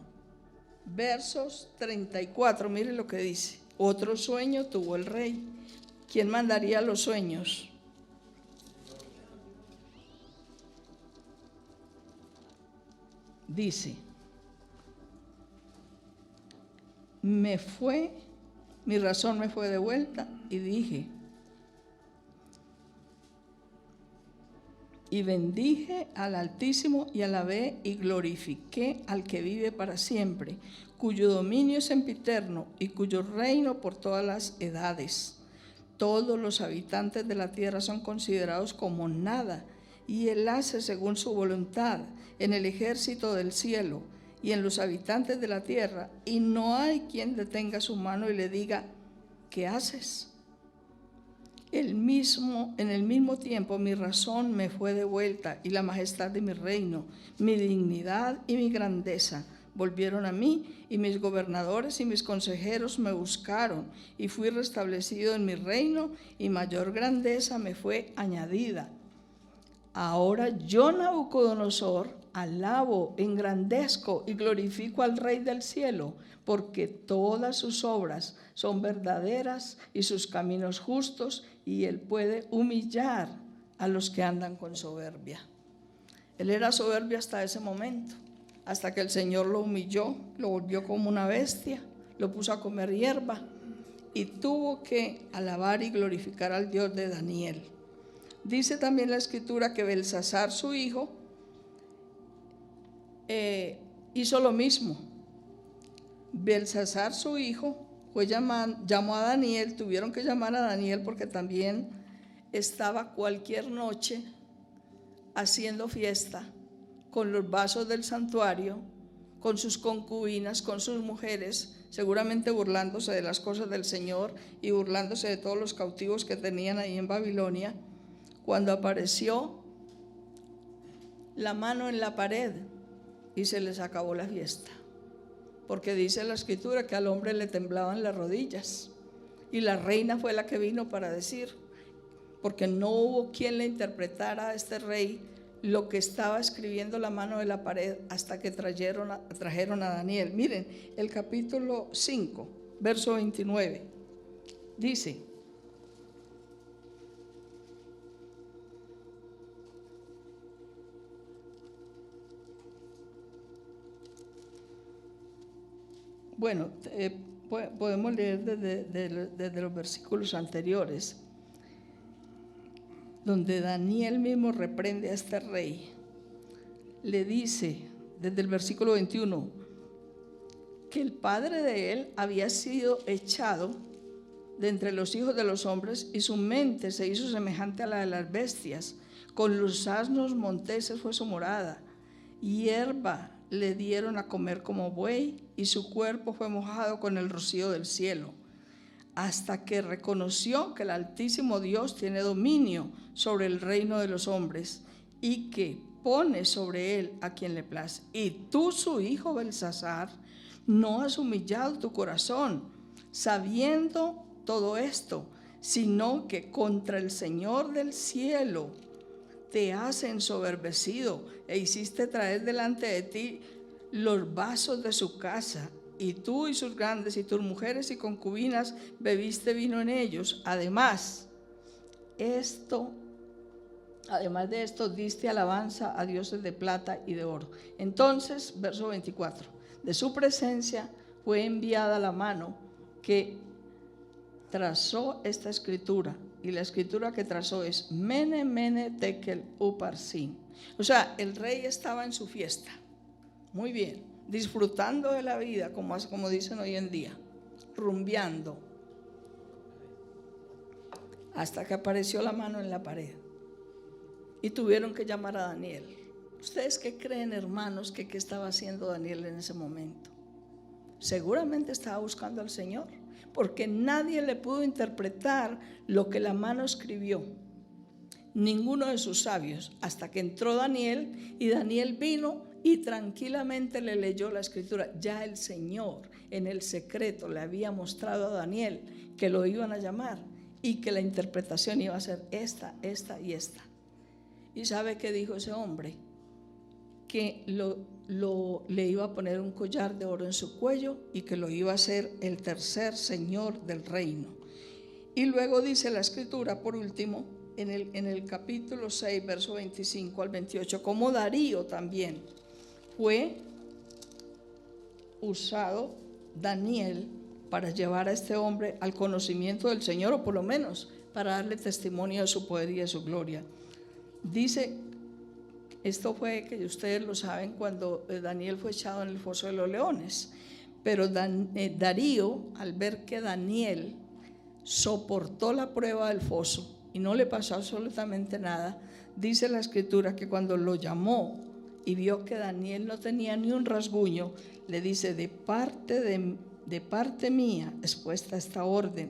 versos 34, miren lo que dice. Otro sueño tuvo el rey. ¿Quién mandaría los sueños? Dice, mi razón me fue de vuelta y dije, y bendije al Altísimo y alabé y glorifiqué al que vive para siempre, cuyo dominio es sempiterno y cuyo reino por todas las edades. Todos los habitantes de la tierra son considerados como nada, y él hace según su voluntad en el ejército del cielo y en los habitantes de la tierra, y no hay quien detenga su mano y le diga, ¿qué haces? En el mismo tiempo mi razón me fue devuelta y la majestad de mi reino, mi dignidad y mi grandeza volvieron a mí, y mis gobernadores y mis consejeros me buscaron, y fui restablecido en mi reino, y mayor grandeza me fue añadida. Ahora yo, Nabucodonosor, alabo, engrandezco y glorifico al Rey del cielo, porque todas sus obras son verdaderas y sus caminos justos, y él puede humillar a los que andan con soberbia. Él era soberbio hasta ese momento, hasta que el Señor lo humilló, lo volvió como una bestia, lo puso a comer hierba y tuvo que alabar y glorificar al Dios de Daniel. Dice también la Escritura que Belsasar, su hijo, hizo lo mismo. Belsasar, su hijo, llamó a Daniel, tuvieron que llamar a Daniel porque también estaba cualquier noche haciendo fiesta con los vasos del santuario, con sus concubinas, con sus mujeres, seguramente burlándose de las cosas del Señor y burlándose de todos los cautivos que tenían ahí en Babilonia, cuando apareció la mano en la pared y se les acabó la fiesta. Porque dice la Escritura que al hombre le temblaban las rodillas, y la reina fue la que vino para decir, porque no hubo quien le interpretara a este rey lo que estaba escribiendo la mano de la pared hasta que trajeron a Daniel. Miren, el capítulo 5, verso 29, dice, bueno, podemos leer desde los versículos anteriores, donde Daniel mismo reprende a este rey. Le dice, desde el versículo 21, que el padre de él había sido echado de entre los hijos de los hombres, y su mente se hizo semejante a la de las bestias. Con los asnos monteses fue su morada, hierba le dieron a comer como buey, y su cuerpo fue mojado con el rocío del cielo, hasta que reconoció que el Altísimo Dios tiene dominio sobre el reino de los hombres, y que pone sobre él a quien le place. Y tú, su hijo Belsasar, no has humillado tu corazón, sabiendo todo esto, sino que contra el Señor del cielo te has ensoberbecido, e hiciste traer delante de ti los vasos de su casa, y tú y sus grandes y tus mujeres y concubinas bebiste vino en ellos. Además de esto, diste alabanza a dioses de plata y de oro. Entonces, verso 24, de su presencia fue enviada la mano que trazó esta escritura, y la escritura que trazó es Mene, Mene, Tekel, Uparsin. O sea, el rey estaba en su fiesta, muy bien, disfrutando de la vida, como dicen hoy en día, rumbeando, hasta que apareció la mano en la pared y tuvieron que llamar a Daniel. ¿Ustedes qué creen, hermanos, que qué estaba haciendo Daniel en ese momento? Seguramente estaba buscando al Señor, porque nadie le pudo interpretar lo que la mano escribió, ninguno de sus sabios, hasta que entró Daniel, y Daniel vino y tranquilamente le leyó la escritura. Ya el Señor en el secreto le había mostrado a Daniel que lo iban a llamar y que la interpretación iba a ser esta, esta y esta. ¿Y sabe qué dijo ese hombre? Que le iba a poner un collar de oro en su cuello y que lo iba a hacer el tercer señor del reino. Y luego dice la escritura, por último, en el capítulo 6, verso 25 al 28, como Darío también fue usado Daniel para llevar a este hombre al conocimiento del Señor, o por lo menos para darle testimonio de su poder y de su gloria. Dice, esto fue, que ustedes lo saben, cuando Daniel fue echado en el foso de los leones, pero Darío, al ver que Daniel soportó la prueba del foso y no le pasó absolutamente nada, dice la escritura que cuando lo llamó y vio que Daniel no tenía ni un rasguño, le dice, de parte mía es puesta esta orden,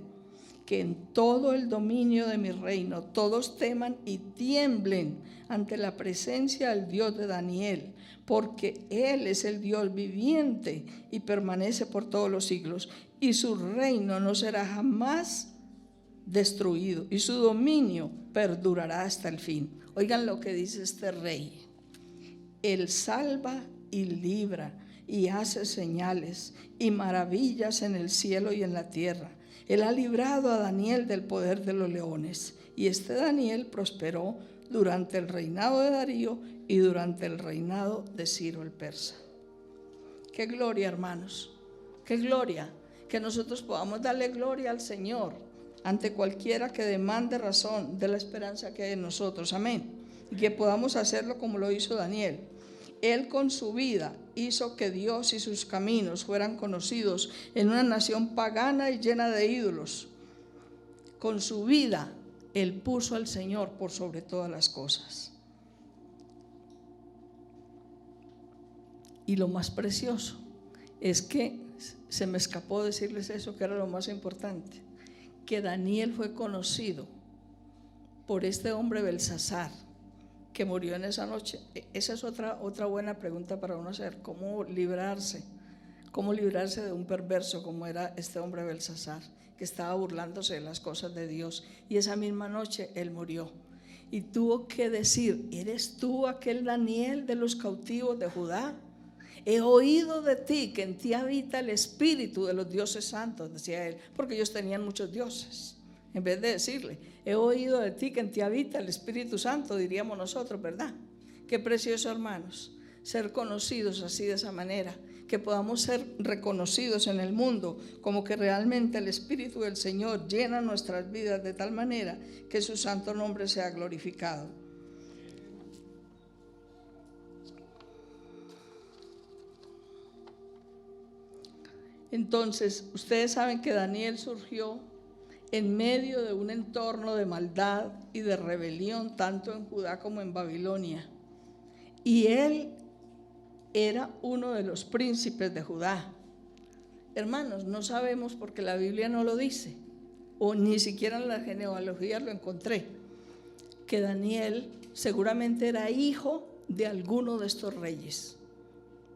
que en todo el dominio de mi reino todos teman y tiemblen ante la presencia del Dios de Daniel, porque Él es el Dios viviente y permanece por todos los siglos, y su reino no será jamás destruido, y su dominio perdurará hasta el fin. Oigan lo que dice este rey: Él salva y libra y hace señales y maravillas en el cielo y en la tierra. Él ha librado a Daniel del poder de los leones, y este Daniel prosperó durante el reinado de Darío y durante el reinado de Ciro el persa. Qué gloria, hermanos, qué gloria, que nosotros podamos darle gloria al Señor ante cualquiera que demande razón de la esperanza que hay en nosotros, amén, y que podamos hacerlo como lo hizo Daniel. Él con su vida hizo que Dios y sus caminos fueran conocidos en una nación pagana y llena de ídolos. Con su vida, Él puso al Señor por sobre todas las cosas. Y lo más precioso es que, se me escapó decirles eso, que era lo más importante, que Daniel fue conocido por este hombre Belsasar, que murió en esa noche. Esa es otra buena pregunta para uno hacer: ¿cómo librarse de un perverso como era este hombre Belsasar, que estaba burlándose de las cosas de Dios? Y esa misma noche él murió y tuvo que decir: ¿eres tú aquel Daniel de los cautivos de Judá? He oído de ti que en ti habita el espíritu de los dioses santos, decía él, porque ellos tenían muchos dioses. En vez de decirle: he oído de ti que en ti habita el Espíritu Santo, diríamos nosotros, ¿verdad? Qué precioso, hermanos, ser conocidos así, de esa manera, que podamos ser reconocidos en el mundo como que realmente el Espíritu del Señor llena nuestras vidas de tal manera que su santo nombre sea glorificado. Entonces, ustedes saben que Daniel surgió en medio de un entorno de maldad y de rebelión, tanto en Judá como en Babilonia. Y él era uno de los príncipes de Judá. Hermanos, no sabemos porque la Biblia no lo dice, o ni siquiera en la genealogía lo encontré, que Daniel seguramente era hijo de alguno de estos reyes.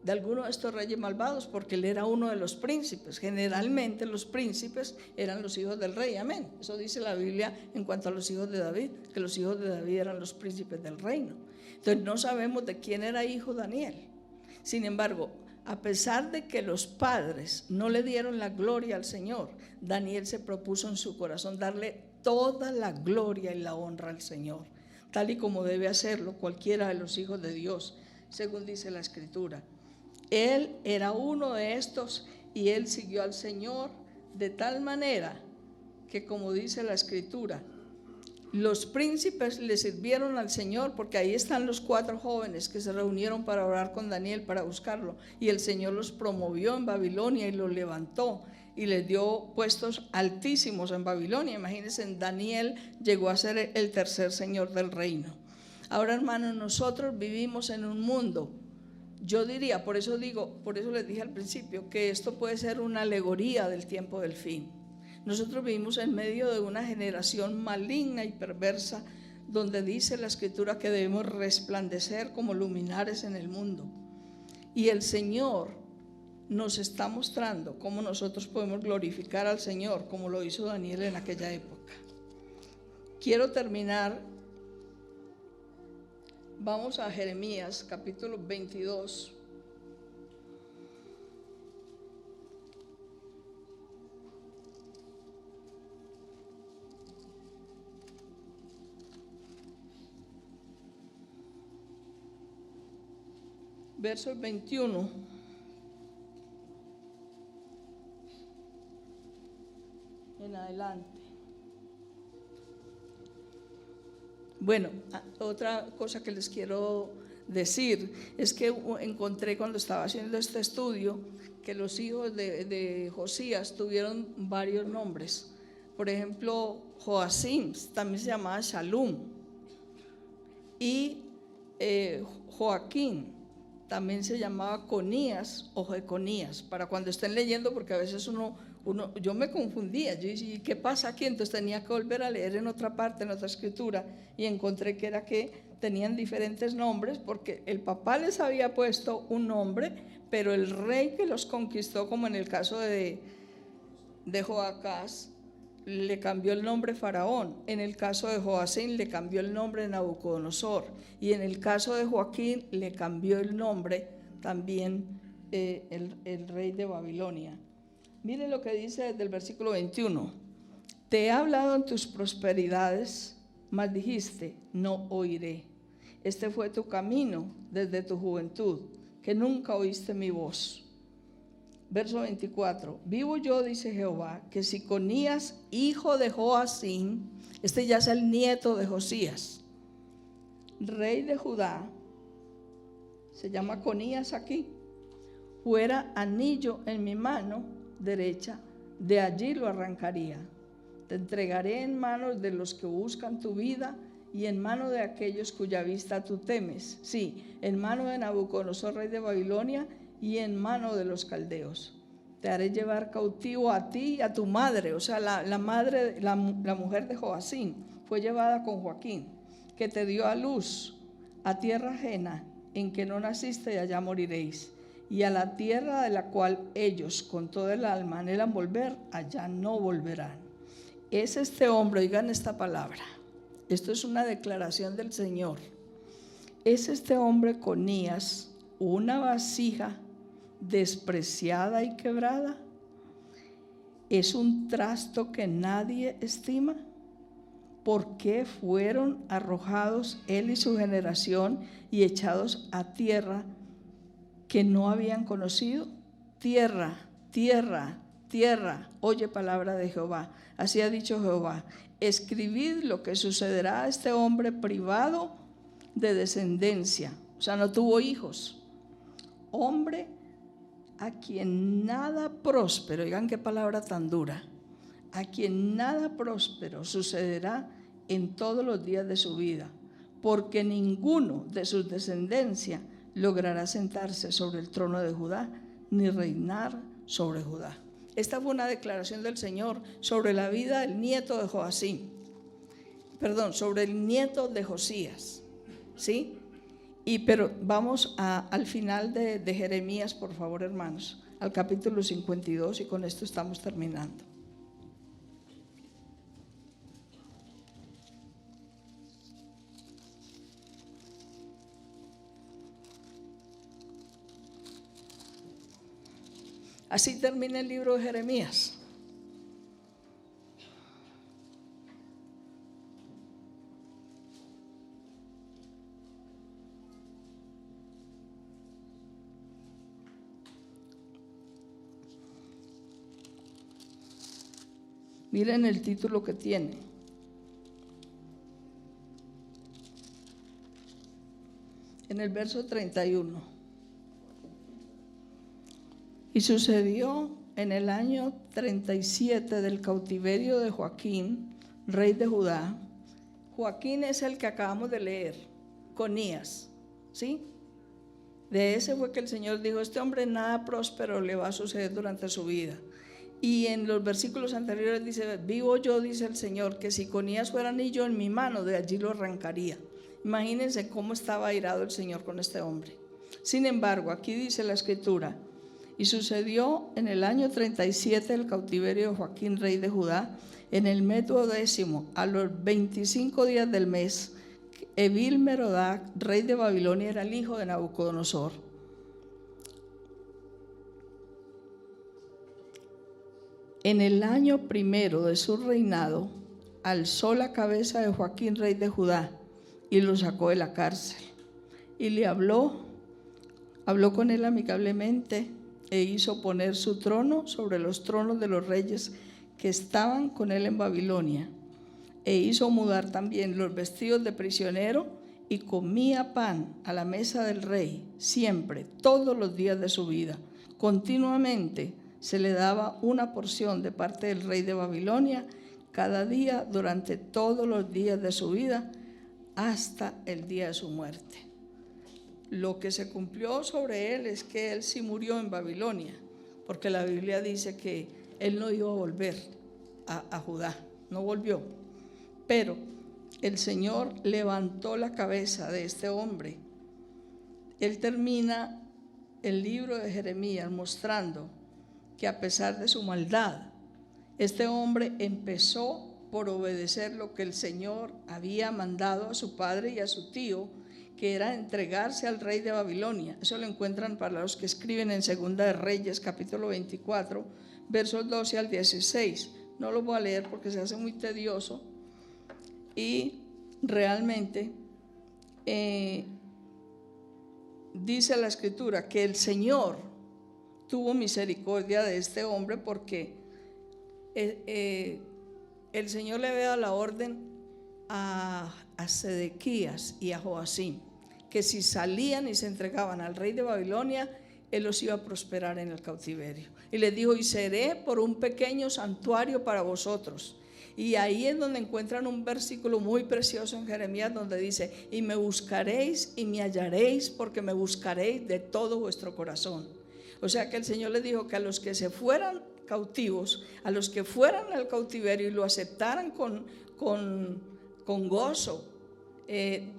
De alguno de estos reyes malvados, porque él era uno de los príncipes. Generalmente los príncipes eran los hijos del rey, amén. Eso dice la Biblia en cuanto a los hijos de David, que los hijos de David eran los príncipes del reino. Entonces no sabemos de quién era hijo Daniel. Sin embargo, a pesar de que los padres no le dieron la gloria al Señor, Daniel se propuso en su corazón darle toda la gloria y la honra al Señor, tal y como debe hacerlo cualquiera de los hijos de Dios, según dice la Escritura. Él era uno de estos y él siguió al Señor de tal manera que, como dice la Escritura, los príncipes le sirvieron al Señor, porque ahí están los 4 jóvenes que se reunieron para orar con Daniel, para buscarlo, y el Señor los promovió en Babilonia y los levantó y les dio puestos altísimos en Babilonia. Imagínense, Daniel llegó a ser el tercer señor del reino. Ahora, hermanos, nosotros vivimos en un mundo, yo diría, por eso les dije al principio, que esto puede ser una alegoría del tiempo del fin. Nosotros vivimos en medio de una generación maligna y perversa, donde dice la Escritura que debemos resplandecer como luminares en el mundo. Y el Señor nos está mostrando cómo nosotros podemos glorificar al Señor, como lo hizo Daniel en aquella época. Quiero terminar. Vamos a Jeremías capítulo 22. Verso 21. En adelante. Bueno, otra cosa que les quiero decir es que encontré cuando estaba haciendo este estudio que los hijos de Josías tuvieron varios nombres. Por ejemplo, Joacim también se llamaba Shalum, y Joaquín también se llamaba Conías o Jeconías, para cuando estén leyendo, porque a veces yo me confundía, yo decía, ¿qué pasa aquí? Entonces tenía que volver a leer en otra parte, en otra escritura, y encontré que era que tenían diferentes nombres, porque el papá les había puesto un nombre, pero el rey que los conquistó, como en el caso de Joacás, le cambió el nombre Faraón. En el caso de Joacín le cambió el nombre Nabucodonosor, y en el caso de Joaquín le cambió el nombre también el rey de Babilonia. Miren lo que dice desde el versículo 21. Te he hablado en tus prosperidades, mas dijiste, no oiré. Este fue tu camino desde tu juventud, que nunca oíste mi voz. Verso 24, vivo yo, dice Jehová, que si Conías, hijo de Joacim, este ya es el nieto de Josías, rey de Judá, se llama Conías aquí, fuera anillo en mi mano derecha, de allí lo arrancaría. Te entregaré en manos de los que buscan tu vida y en mano de aquellos cuya vista tú temes. Sí, en mano de Nabucodonosor, rey de Babilonia, y en mano de los caldeos. Te haré llevar cautivo a ti y a tu madre. O sea, la mujer de Joacim fue llevada con Joaquín, que te dio a luz, a tierra ajena, en que no naciste, y allá moriréis. Y a la tierra de la cual ellos con todo el alma anhelan volver, allá no volverán. Es este hombre, oigan esta palabra, esto es una declaración del Señor. Es este hombre Conías una vasija despreciada y quebrada, es un trasto que nadie estima. ¿Por qué fueron arrojados él y su generación y echados a tierra que no habían conocido? Tierra, tierra, tierra, oye palabra de Jehová. Así ha dicho Jehová, escribid lo que sucederá a este hombre privado de descendencia. O sea, no tuvo hijos. Hombre a quien nada próspero, oigan qué palabra tan dura, a quien nada próspero sucederá en todos los días de su vida, porque ninguno de su descendencia logrará sentarse sobre el trono de Judá, ni reinar sobre Judá. Esta fue una declaración del Señor sobre la vida del nieto de Joacim, sobre el nieto de Josías, ¿sí? Pero vamos al final de Jeremías, por favor, hermanos, al capítulo 52, y con esto estamos terminando. Así termina el libro de Jeremías. Miren el título que tiene. En el verso 31. Y sucedió en el año 37 del cautiverio de Joaquín, rey de Judá. Joaquín es el que acabamos de leer, Conías, ¿sí? De ese fue que el Señor dijo, este hombre nada próspero le va a suceder durante su vida. Y en los versículos anteriores dice, vivo yo, dice el Señor, que si Conías fuera anillo en mi mano, de allí lo arrancaría. Imagínense cómo estaba airado el Señor con este hombre. Sin embargo, aquí dice la Escritura: y sucedió en el año 37 del cautiverio de Joaquín, rey de Judá, en el mes 12º, a los 25 días del mes, Evil-Merodach, rey de Babilonia, era el hijo de Nabucodonosor. En el año primero de su reinado, alzó la cabeza de Joaquín, rey de Judá, y lo sacó de la cárcel. Y le habló con él amigablemente, e hizo poner su trono sobre los tronos de los reyes que estaban con él en Babilonia. E hizo mudar también los vestidos de prisionero, y comía pan a la mesa del rey, siempre, todos los días de su vida. Continuamente se le daba una porción de parte del rey de Babilonia, cada día durante todos los días de su vida, hasta el día de su muerte. Lo que se cumplió sobre él es que él sí murió en Babilonia, porque la Biblia dice que él no iba a volver a Judá, no volvió. Pero el Señor levantó la cabeza de este hombre. Él termina el libro de Jeremías mostrando que a pesar de su maldad, este hombre empezó por obedecer lo que el Señor había mandado a su padre y a su tío, que era entregarse al rey de Babilonia. Eso lo encuentran para los que escriben en Segunda de Reyes, capítulo 24, versos 12 al 16. No lo voy a leer porque se hace muy tedioso. Y realmente dice la Escritura que el Señor tuvo misericordia de este hombre, porque el Señor le había dado la orden a Sedequías y a Joacim que si salían y se entregaban al rey de Babilonia, él los iba a prosperar en el cautiverio. Y les dijo: y seré por un pequeño santuario para vosotros. Y ahí es donde encuentran un versículo muy precioso en Jeremías, donde dice: y me buscaréis y me hallaréis, porque me buscaréis de todo vuestro corazón. O sea que el Señor les dijo que a los que se fueran cautivos, a los que fueran al cautiverio y lo aceptaran con gozo,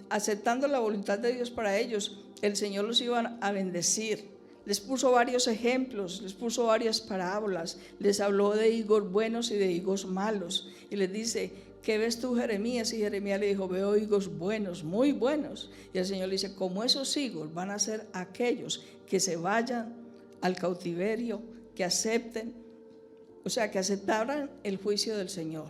aceptando la voluntad de Dios para ellos, el Señor los iba a bendecir. Les puso varios ejemplos, les puso varias parábolas, les habló de higos buenos y de higos malos, y les dice: ¿qué ves tú, Jeremías? Y Jeremías le dijo: veo higos buenos, muy buenos. Y el Señor le dice: como esos higos van a ser aquellos que se vayan al cautiverio, que acepten, o sea, que aceptaran el juicio del Señor.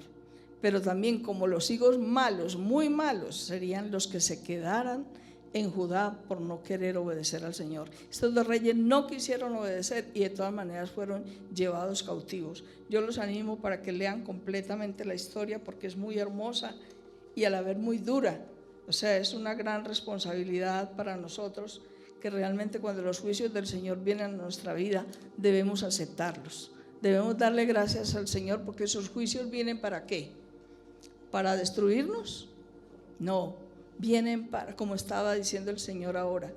Pero también como los higos malos, muy malos, serían los que se quedaran en Judá por no querer obedecer al Señor. Estos dos reyes no quisieron obedecer y de todas maneras fueron llevados cautivos. Yo los animo para que lean completamente la historia, porque es muy hermosa y a la vez muy dura. O sea, es una gran responsabilidad para nosotros, que realmente cuando los juicios del Señor vienen a nuestra vida debemos aceptarlos. Debemos darle gracias al Señor, porque esos juicios vienen ¿para qué? ¿Para destruirnos? No, vienen para, como estaba diciendo el Señor ahora,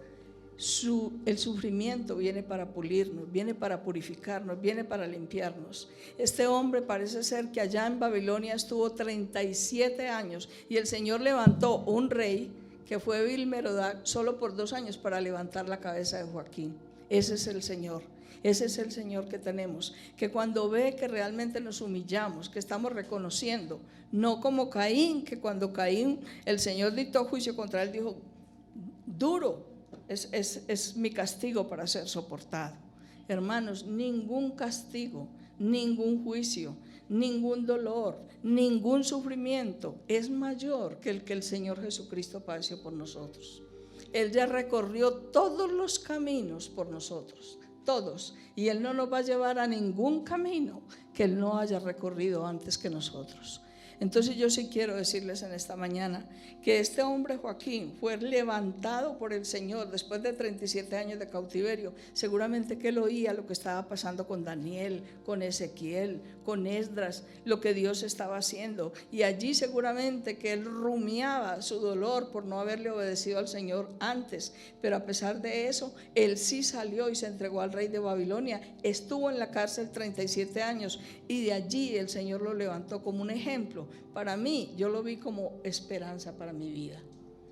el sufrimiento viene para pulirnos, viene para purificarnos, viene para limpiarnos. Este hombre parece ser que allá en Babilonia estuvo 37 años y el Señor levantó un rey que fue Evil-Merodach solo por 2 años para levantar la cabeza de Joaquín. Ese es el Señor. Ese es el Señor que tenemos, que cuando ve que realmente nos humillamos, que estamos reconociendo, no como Caín, que cuando Caín, el Señor dictó juicio contra él, dijo: duro es mi castigo para ser soportado. Hermanos, ningún castigo, ningún juicio, ningún dolor, ningún sufrimiento es mayor que el Señor Jesucristo padeció por nosotros. Él ya recorrió todos los caminos por nosotros, todos, y Él no nos va a llevar a ningún camino que Él no haya recorrido antes que nosotros. Entonces yo sí quiero decirles en esta mañana que este hombre Joaquín fue levantado por el Señor después de 37 años de cautiverio. Seguramente que él oía lo que estaba pasando con Daniel, con Ezequiel, con Esdras, lo que Dios estaba haciendo, y allí seguramente que él rumiaba su dolor por no haberle obedecido al Señor antes. Pero a pesar de eso, él sí salió y se entregó al rey de Babilonia, estuvo en la cárcel 37 años y de allí el Señor lo levantó como un ejemplo. Para mí, yo lo vi como esperanza para mi vida,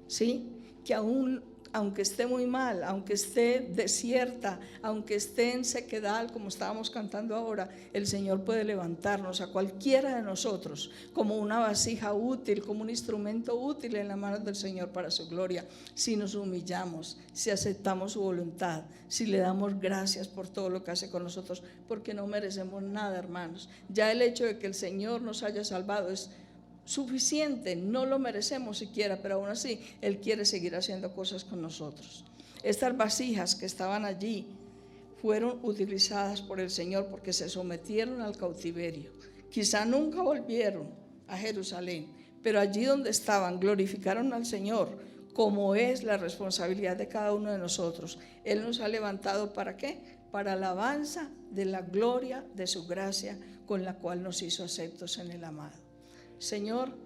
¿sí? Que aún aunque esté muy mal, aunque esté desierta, aunque esté en sequedad, como estábamos cantando ahora, el Señor puede levantarnos a cualquiera de nosotros como una vasija útil, como un instrumento útil en las manos del Señor para su gloria, si nos humillamos, si aceptamos su voluntad, si le damos gracias por todo lo que hace con nosotros, porque no merecemos nada, hermanos. Ya el hecho de que el Señor nos haya salvado es suficiente, no lo merecemos siquiera, pero aún así Él quiere seguir haciendo cosas con nosotros. Estas vasijas que estaban allí fueron utilizadas por el Señor porque se sometieron al cautiverio. Quizá nunca volvieron a Jerusalén, pero allí donde estaban glorificaron al Señor, como es la responsabilidad de cada uno de nosotros. Él nos ha levantado ¿para qué? Para alabanza de la gloria de su gracia con la cual nos hizo aceptos en el amado. Señor,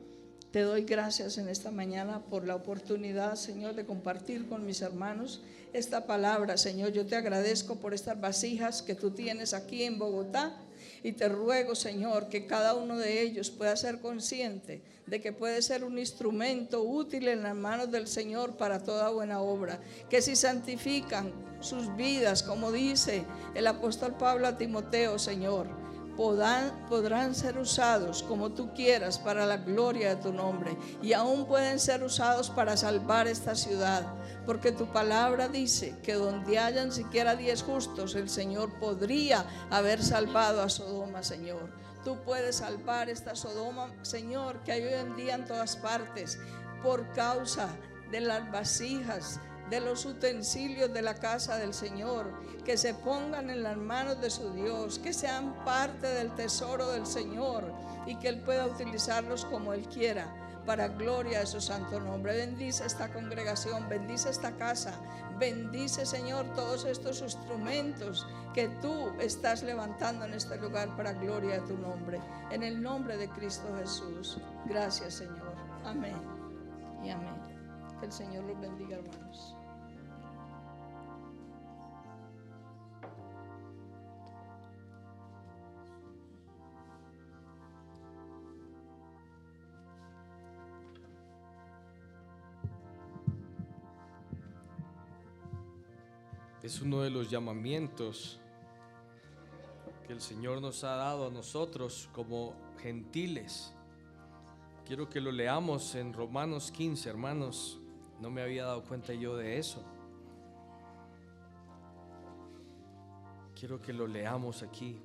te doy gracias en esta mañana por la oportunidad, Señor, de compartir con mis hermanos esta palabra. Señor, yo te agradezco por estas vasijas que tú tienes aquí en Bogotá y te ruego, Señor, que cada uno de ellos pueda ser consciente de que puede ser un instrumento útil en las manos del Señor para toda buena obra, que si santifican sus vidas, como dice el apóstol Pablo a Timoteo, Señor, podrán ser usados como tú quieras para la gloria de tu nombre, y aún pueden ser usados para salvar esta ciudad, porque tu palabra dice que donde hayan siquiera 10 justos, el Señor podría haber salvado a Sodoma, Señor. Tú puedes salvar esta Sodoma, Señor, que hay hoy en día en todas partes, por causa de las vasijas, de los utensilios de la casa del Señor, que se pongan en las manos de su Dios, que sean parte del tesoro del Señor y que Él pueda utilizarlos como Él quiera, para gloria de su santo nombre. Bendice esta congregación, bendice esta casa, bendice, Señor, todos estos instrumentos que tú estás levantando en este lugar para gloria de tu nombre, en el nombre de Cristo Jesús. Gracias, Señor. Amén y amén. Que el Señor los bendiga, hermanos. Es uno de los llamamientos que el Señor nos ha dado a nosotros como gentiles. Quiero que lo leamos en Romanos 15, hermanos. No me había dado cuenta yo de eso. Quiero que lo leamos aquí.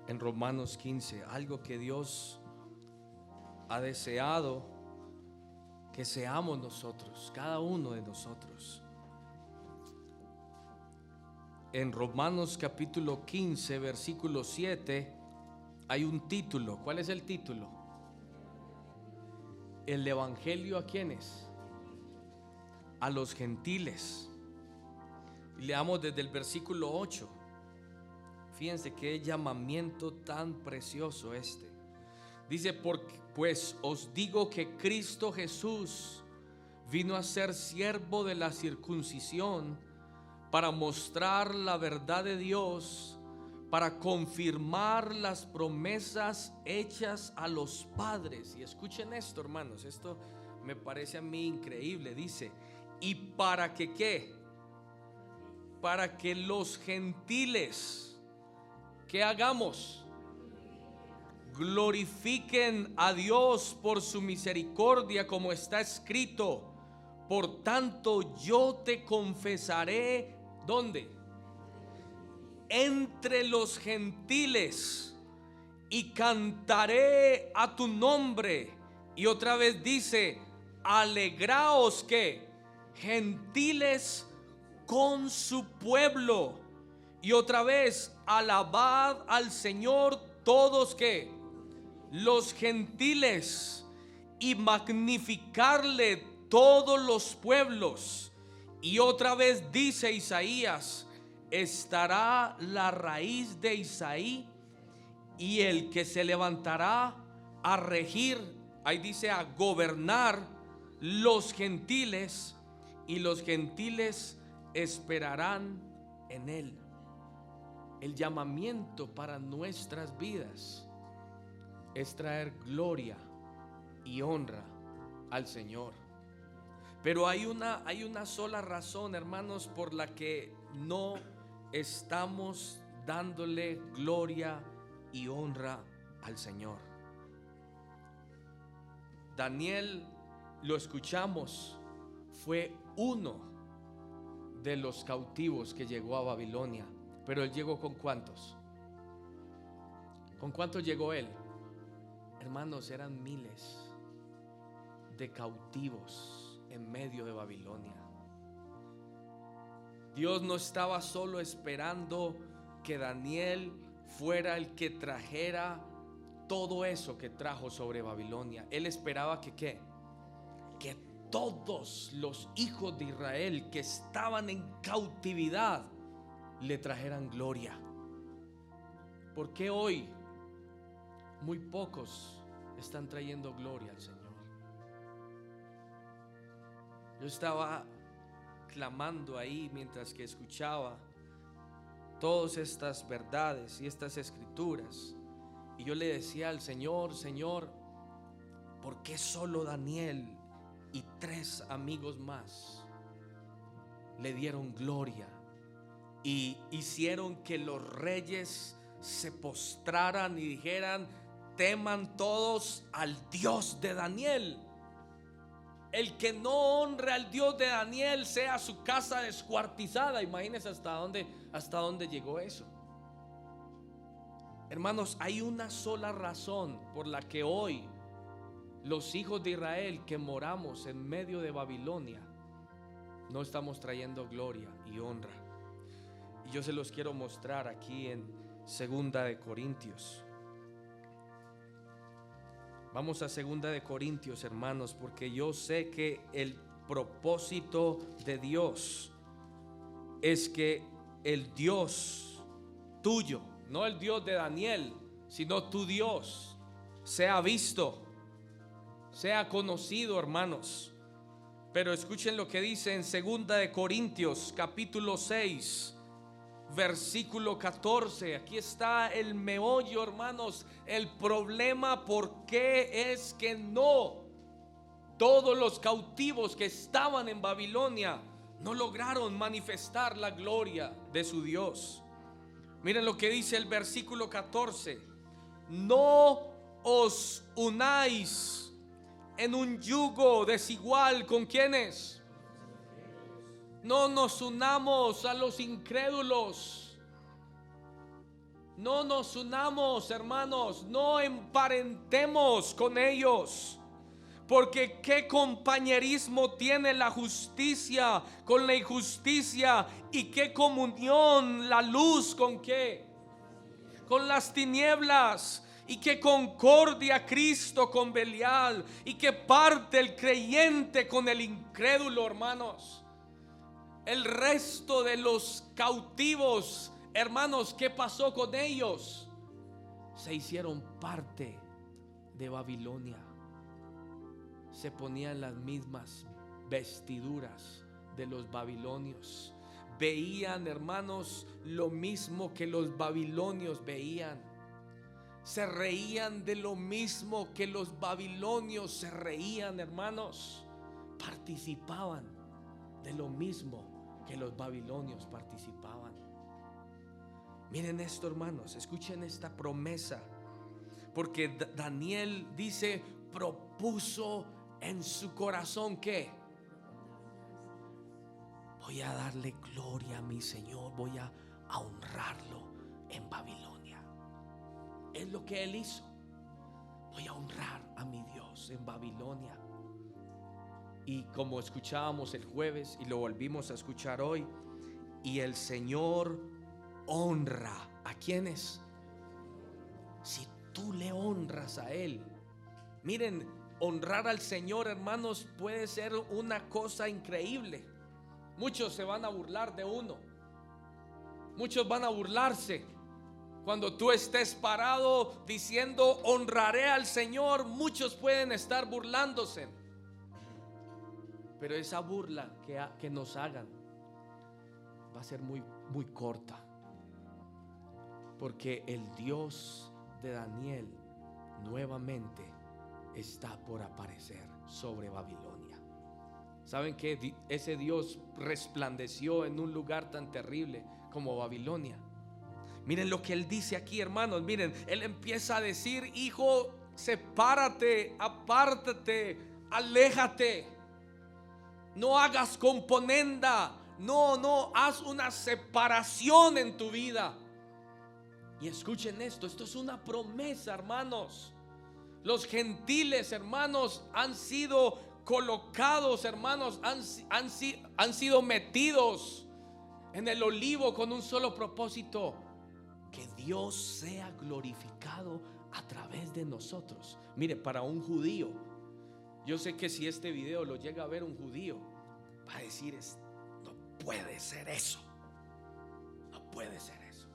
En Romanos 15, algo que Dios ha deseado que seamos nosotros, cada uno de nosotros. En Romanos capítulo 15, versículo 7, hay un título. ¿Cuál es el título? El Evangelio ¿a quiénes? A los gentiles. Y leamos desde el versículo 8. Fíjense qué llamamiento tan precioso este. Dice, pues os digo que Cristo Jesús vino a ser siervo de la circuncisión para mostrar la verdad de Dios, para confirmar las promesas hechas a los padres. Y escuchen esto, hermanos, esto me parece a mí increíble. Dice, y para que ¿qué? Para que los gentiles, ¿qué hagamos? Glorifiquen a Dios por su misericordia, como está escrito. Por tanto, yo te confesaré, ¿dónde? Entre los gentiles, y cantaré a tu nombre. Y otra vez dice, alegraos que gentiles con su pueblo. Y otra vez, alabad al Señor todos que los gentiles, y magnificarle todos los pueblos. Y otra vez dice Isaías, estará la raíz de Isaí y el que se levantará a regir, ahí dice a gobernar los gentiles, y los gentiles esperarán en él. El llamamiento para nuestras vidas es traer gloria y honra al Señor. Pero hay una sola razón, hermanos, por la que no estamos dándole gloria y honra al Señor. Daniel, lo escuchamos, fue uno de los cautivos que llegó a Babilonia. Pero él llegó ¿con cuántos? ¿Con cuántos llegó él? Hermanos, eran miles de cautivos en medio de Babilonia. Dios no estaba solo esperando que Daniel fuera el que trajera todo eso que trajo sobre Babilonia. Él esperaba que ¿qué? Que todos los hijos de Israel que estaban en cautividad le trajeran gloria. ¿Por qué hoy muy pocos están trayendo gloria al Señor? Yo estaba clamando ahí mientras que escuchaba todas estas verdades y estas escrituras, y yo le decía al Señor: Señor, ¿por qué solo Daniel y 3 amigos más le dieron gloria y hicieron que los reyes se postraran y dijeran: teman todos al Dios de Daniel? El que no honre al Dios de Daniel, sea su casa descuartizada. Imagínense hasta dónde llegó eso. Hermanos, hay una sola razón por la que hoy los hijos de Israel que moramos en medio de Babilonia no estamos trayendo gloria y honra. Y yo se los quiero mostrar aquí en 2 de Corintios. Vamos a 2 de Corintios, hermanos, porque yo sé que el propósito de Dios es que el Dios tuyo, no el Dios de Daniel, sino tu Dios, sea visto, sea conocido, hermanos. Pero escuchen lo que dice en 2 de Corintios capítulo 6, versículo 14. Aquí está el meollo, hermanos, el problema. ¿Por qué es que no todos los cautivos que estaban en Babilonia no lograron manifestar la gloria de su Dios? Miren lo que dice el versículo 14: no os unáis en un yugo desigual con quienes. No nos unamos a los incrédulos. No nos unamos, hermanos. No emparentemos con ellos. Porque qué compañerismo tiene la justicia con la injusticia, y qué comunión la luz con qué, con las tinieblas, y qué concordia Cristo con Belial, y qué parte el creyente con el incrédulo, hermanos. El resto de los cautivos, hermanos, ¿qué pasó con ellos? Se hicieron parte de Babilonia. Se ponían las mismas vestiduras de los babilonios. Veían, hermanos, lo mismo que los babilonios veían. Se reían de lo mismo que los babilonios se reían, hermanos. Participaban de lo mismo que los babilonios participaban. Miren esto, hermanos, escuchen esta promesa, porque Daniel dice: propuso en su corazón que voy a darle gloria a mi Señor, voy a honrarlo en Babilonia. Es lo que él hizo. Voy a honrar a mi Dios en Babilonia. Y como escuchábamos el jueves y lo volvimos a escuchar hoy, y el Señor honra ¿a quiénes? Si tú le honras a Él. Miren, honrar al Señor, hermanos, puede ser una cosa increíble. Muchos se van a burlar de uno. Muchos van a burlarse. Cuando tú estés parado diciendo honraré al Señor, muchos pueden estar burlándose. Pero esa burla que nos hagan va a ser muy, muy corta, porque el Dios de Daniel nuevamente está por aparecer sobre Babilonia. ¿Saben que ese Dios resplandeció en un lugar tan terrible como Babilonia? Miren lo que él dice aquí, hermanos. Miren, él empieza a decir: hijo, sepárate, apártate, aléjate, no hagas componenda, no, haz una separación en tu vida. Y escuchen esto es una promesa, hermanos. Los gentiles, hermanos, han sido colocados, hermanos, han sido metidos en el olivo con un solo propósito: que Dios sea glorificado a través de nosotros. Mire, para un judío, yo sé que si este video lo llega a ver un judío, va a decir: no puede ser eso, no puede ser eso.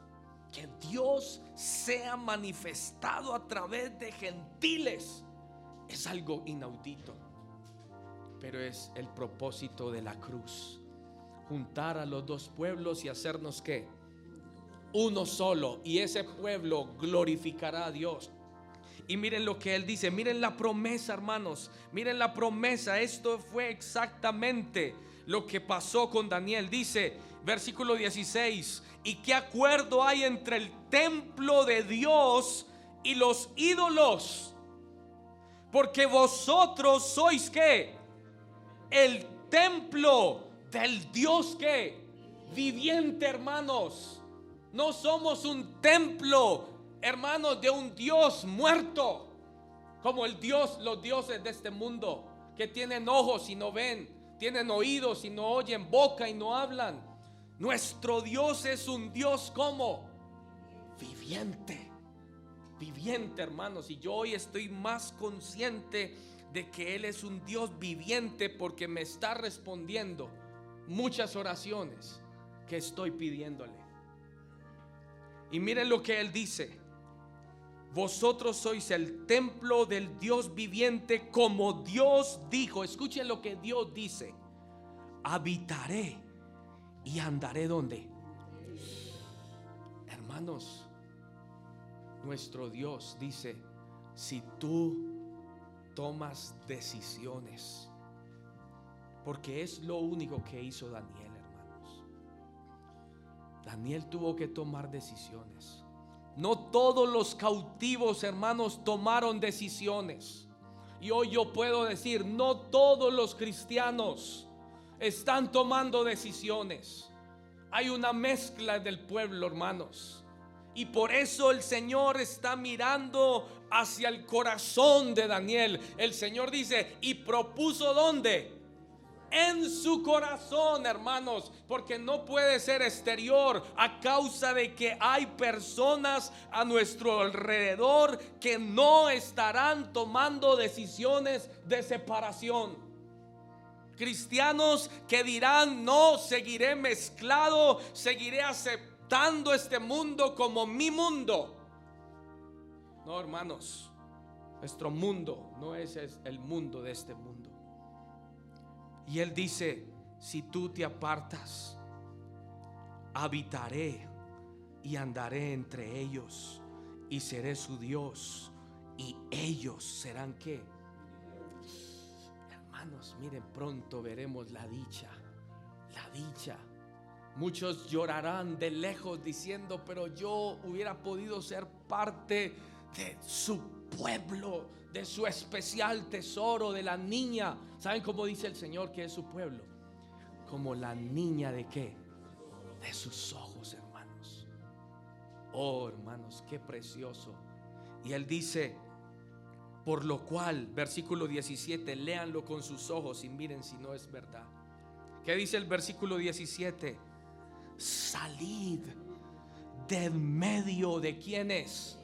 Que Dios sea manifestado a través de gentiles es algo inaudito, pero es el propósito de la cruz: juntar a los dos pueblos y hacernos ¿qué? Uno solo, y ese pueblo glorificará a Dios. Y miren lo que él dice, miren la promesa, hermanos, miren la promesa. Esto fue exactamente lo que pasó con Daniel. Dice, versículo 16: ¿y qué acuerdo hay entre el templo de Dios y los ídolos? Porque vosotros sois ¿qué? El templo del Dios ¿qué? Viviente, hermanos. No somos un templo, hermanos, de un Dios muerto, como los dioses de este mundo, que tienen ojos y no ven, tienen oídos y no oyen, boca y no hablan. Nuestro Dios es un Dios como viviente, hermanos. Y yo hoy estoy más consciente de que Él es un Dios viviente, porque me está respondiendo muchas oraciones que estoy pidiéndole. Y miren lo que Él dice: vosotros sois el templo del Dios viviente, como Dios dijo. Escuchen lo que Dios dice: habitaré y andaré ¿dónde? Hermanos, nuestro Dios dice: si tú tomas decisiones, porque es lo único que hizo Daniel, hermanos. Daniel tuvo que tomar decisiones. No todos los cautivos, hermanos, tomaron decisiones. Y hoy yo puedo decir: no todos los cristianos están tomando decisiones. Hay una mezcla del pueblo, hermanos. Y por eso el Señor está mirando hacia el corazón de Daniel. El Señor dice: y propuso ¿dónde? En su corazón, hermanos, porque no puede ser exterior, a causa de que hay personas a nuestro alrededor que no estarán tomando decisiones de separación. Cristianos que dirán: no, seguiré mezclado, seguiré aceptando este mundo como mi mundo. No, hermanos, nuestro mundo no es el mundo de este mundo. Y Él dice: si tú te apartas, habitaré y andaré entre ellos, y seré su Dios, y ellos serán ¿qué? Hermanos, miren, pronto veremos la dicha. Muchos llorarán de lejos diciendo: pero yo hubiera podido ser parte de su pueblo, de su especial tesoro, de la niña. ¿Saben cómo dice el Señor que es su pueblo? Como la niña ¿de qué? De sus ojos, hermanos. Oh, hermanos, qué precioso. Y Él dice: por lo cual, versículo 17, léanlo con sus ojos y miren si no es verdad. ¿Qué dice el versículo 17? Salid de medio de ¿quiénes?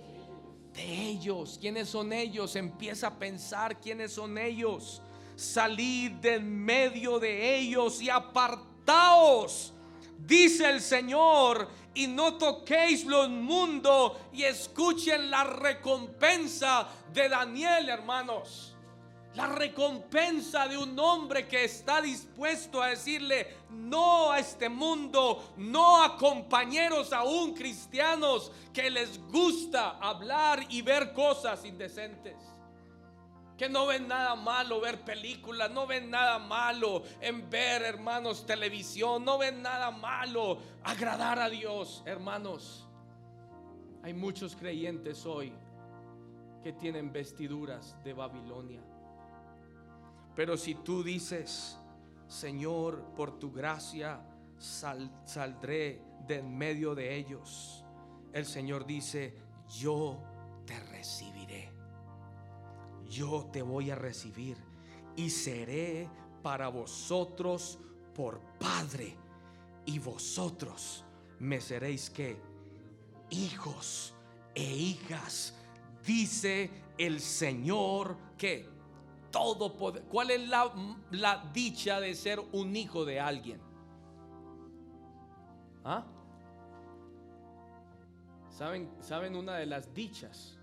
De ellos. ¿Quiénes son ellos? Empieza a pensar quiénes son ellos. Salid de medio de ellos y apartaos, dice el Señor, y no toquéis lo inmundo. Y escuchen la recompensa de Daniel, hermanos. La recompensa de un hombre que está dispuesto a decirle no a este mundo, no a compañeros aún cristianos que les gusta hablar y ver cosas indecentes, Que no ven nada malo ver películas, no ven nada malo en ver, hermanos, televisión, no ven nada malo agradar a Dios, hermanos. Hay muchos creyentes hoy que tienen vestiduras de Babilonia. Pero si tú dices: Señor, por tu gracia saldré de en medio de ellos, el Señor dice: yo te recibiré. Yo te voy a recibir y seré para vosotros por Padre, y vosotros me seréis ¿qué? Hijos e hijas, dice el Señor que todo poder. ¿Cuál es la dicha de ser un hijo de alguien? ¿Ah? ¿Saben una de las dichas?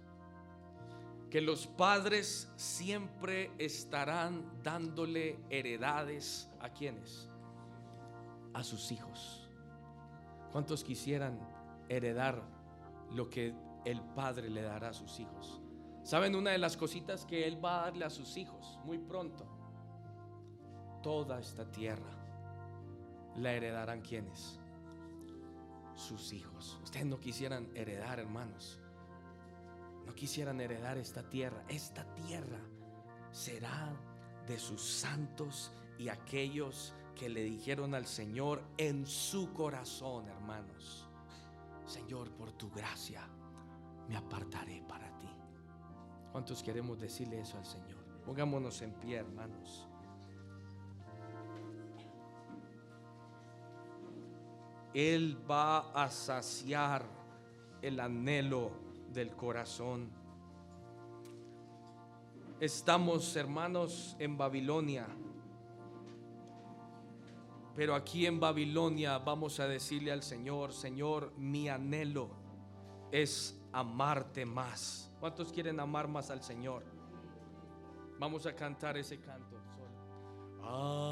Que los padres siempre estarán dándole heredades ¿a quiénes? A sus hijos. ¿Cuántos quisieran heredar lo que el padre le dará a sus hijos? ¿Saben una de las cositas que él va a darle a sus hijos muy pronto? Toda esta tierra la heredarán ¿quiénes? Sus hijos. Ustedes no quisieran heredar, hermanos. No quisieran heredar esta tierra. Esta tierra será de sus santos y aquellos que le dijeron al Señor en su corazón, hermanos: Señor, por tu gracia me apartaré para ti. ¿Cuántos queremos decirle eso al Señor? Pongámonos en pie, hermanos. Él va a saciar el anhelo del corazón. Estamos, hermanos, en Babilonia, pero aquí en Babilonia vamos a decirle al Señor: Señor, mi anhelo es amarte más. ¿Cuántos quieren amar más al Señor? Vamos a cantar ese canto. Anhelo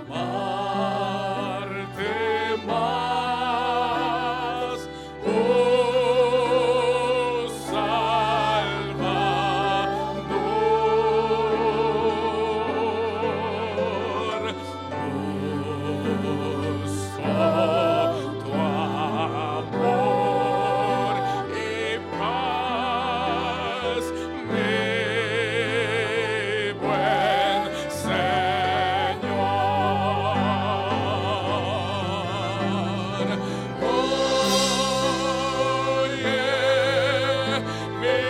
amarte más, oh Salvador. Busco tu amor y paz, mi buen Señor. Oye mi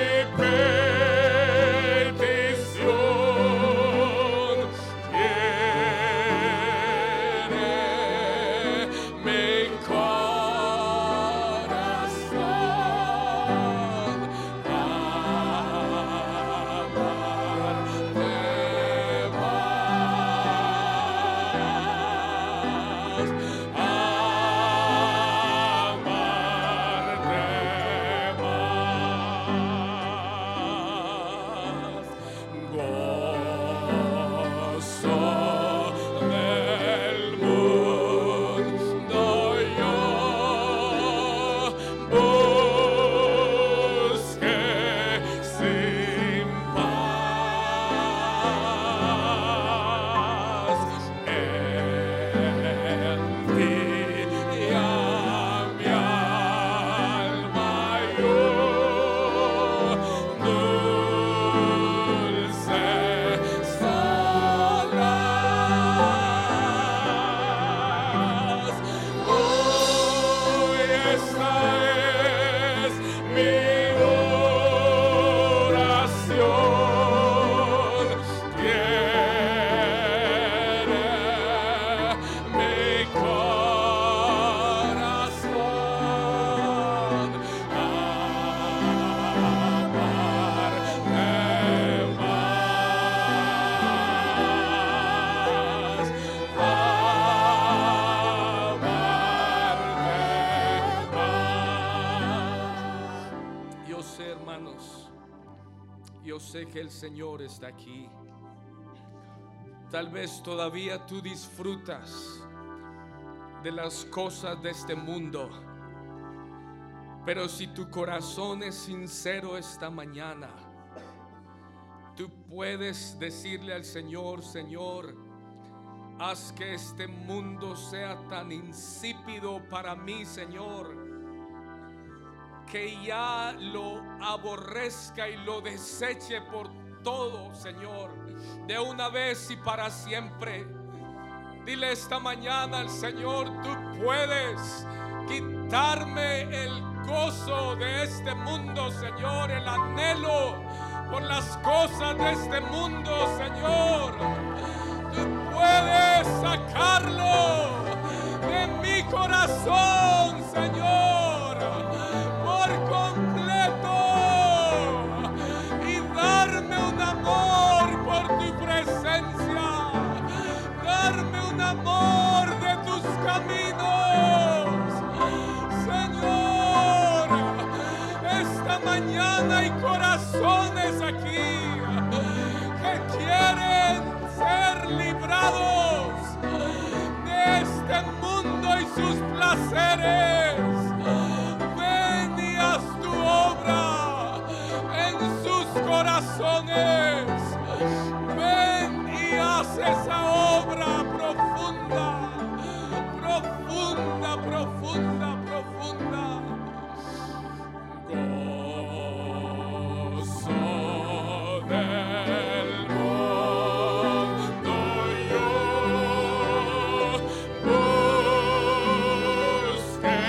petición, quiere mi corazón amarte más. Gozo del mundo yo busqué sin paz. En ti a mi alma yo dulce solas. Hoy esta es mi oración. Quiere mi corazón amarte más, amarte más. Yo sé, hermanos, yo sé que el Señor está aquí. Tal vez todavía tú disfrutas de las cosas de este mundo, Pero si tu corazón es sincero esta mañana, tú puedes decirle al Señor: Señor, haz que este mundo sea tan insípido para mí, Señor, que ya lo aborrezca y lo deseche por todo, Señor, de una vez y para siempre. Dile esta mañana al Señor: tú puedes quitarme el gozo de este mundo, Señor, el anhelo por las cosas de este mundo, Señor. Tú puedes sacarlo de mi corazón, Señor, por completo, y darme un amor por tu presencia, darme un amor de tus caminos, Señor. Esta mañana hay corazones aquí que quieren ser librados de este mundo y sus placeres. Ven y haz tu obra en sus corazones. Ven y haz esa obra profunda, profunda, profunda, profunda. Gozo del mundo yo busqué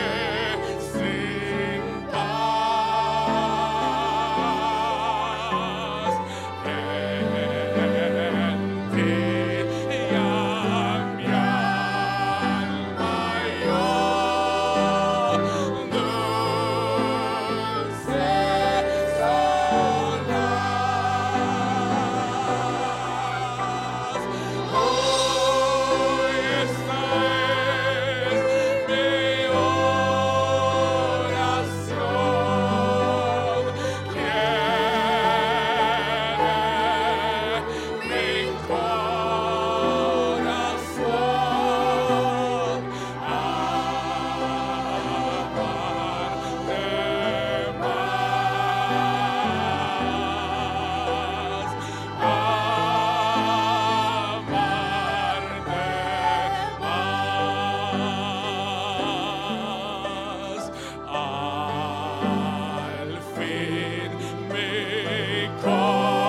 sin paz, en ti ya mi alma yo dulce hoy esta es mi oración. Quiere mi corazón amarte más, al fin mi corazón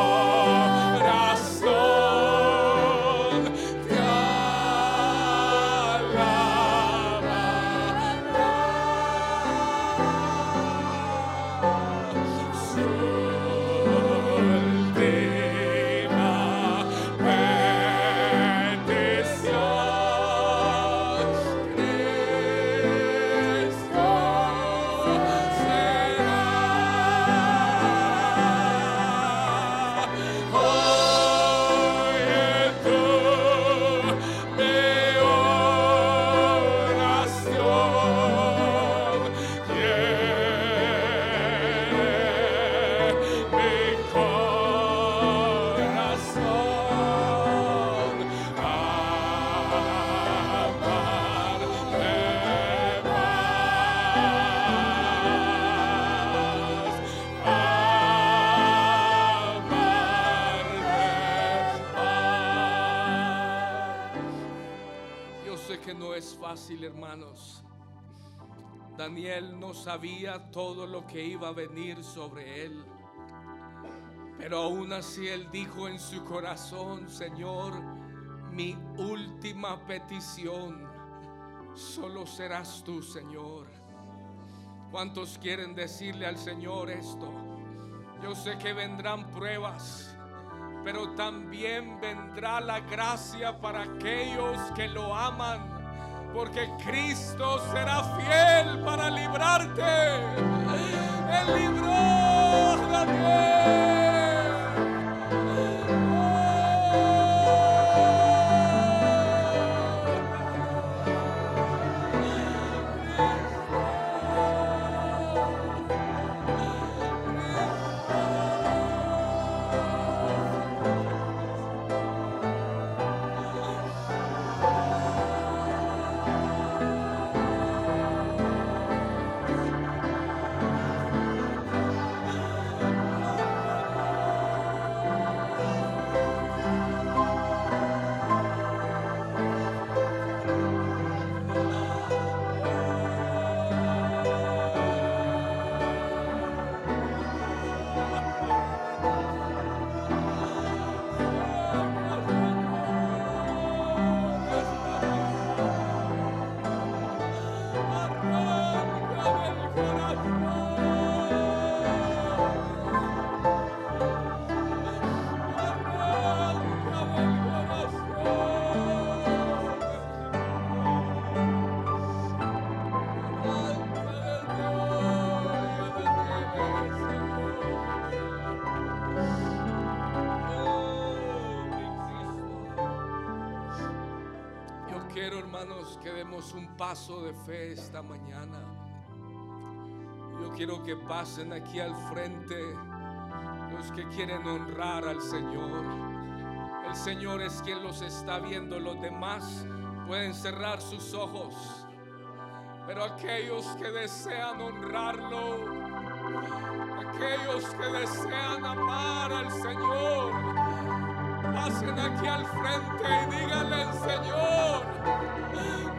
te alabará. Su última petición, Cristo será. Oye tú mi oración, quiere mi corazón amarte más. Yo sé que no es fácil, hermanos. Daniel no sabía todo lo que iba a venir sobre él, pero aún así él dijo en su corazón: Señor, mi última petición solo serás tú, Señor. ¿Cuántos quieren decirle al Señor esto? Yo sé que vendrán pruebas, pero también vendrá la gracia para aquellos que lo aman, porque Cristo será fiel para librarte. Él libró a Daniel. hermanos, que demos un paso de fe esta mañana. Yo quiero que pasen aquí al frente los que quieren honrar al Señor. El Señor es quien los está viendo. Los demás pueden cerrar sus ojos, pero aquellos que desean honrarlo, aquellos que desean amar al Señor, pasen aquí al frente y díganle al Señor: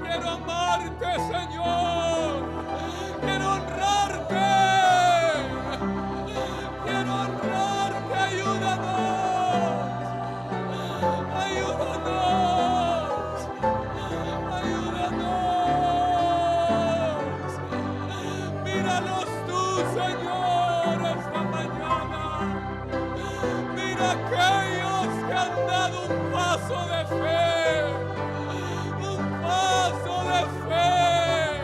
quiero amarte, Señor, quiero honrarte, quiero honrarte. Ayúdanos, ayúdanos, ayúdanos. Míralos tú, Señor, esta mañana. Mira aquellos que han dado un paso de fe, un paso de fe.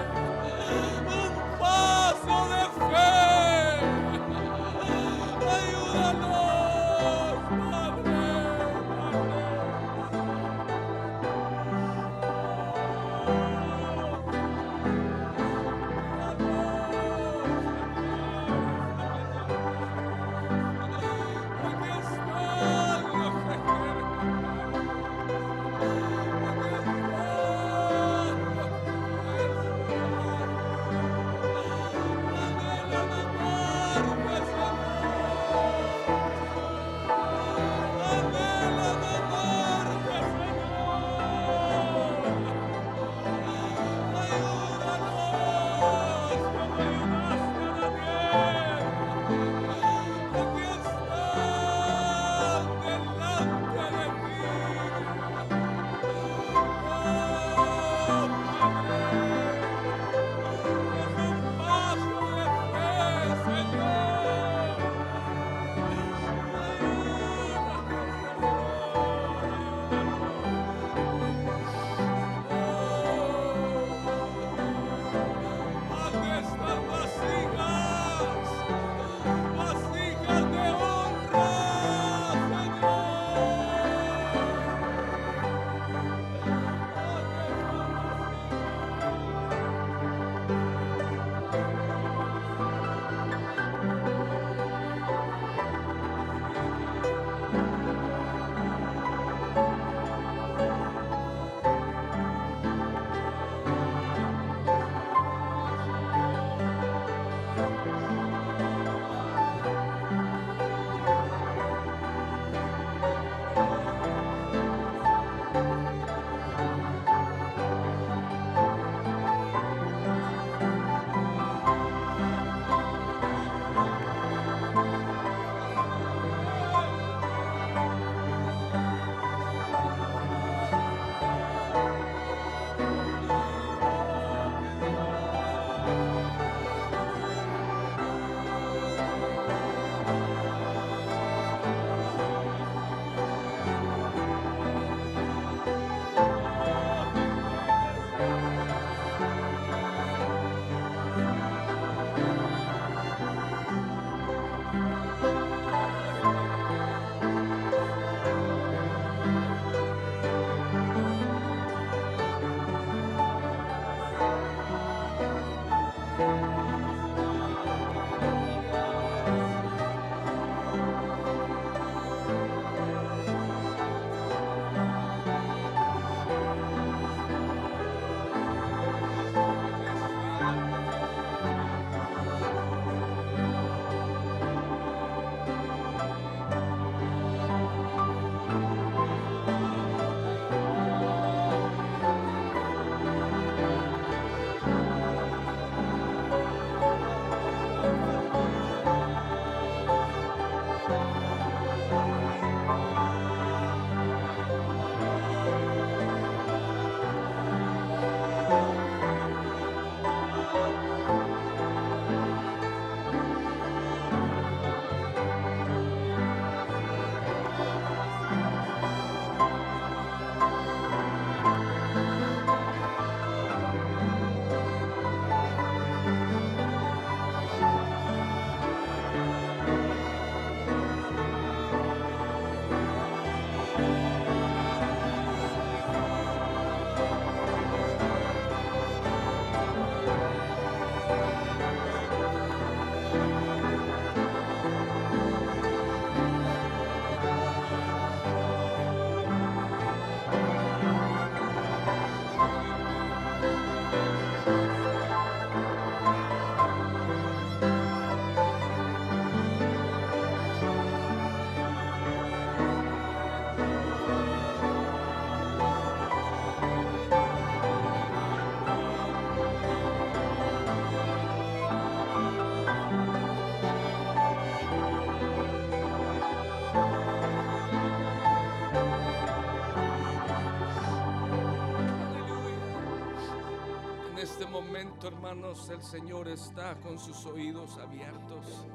En este momento, hermanos, el Señor está con sus oídos abiertos.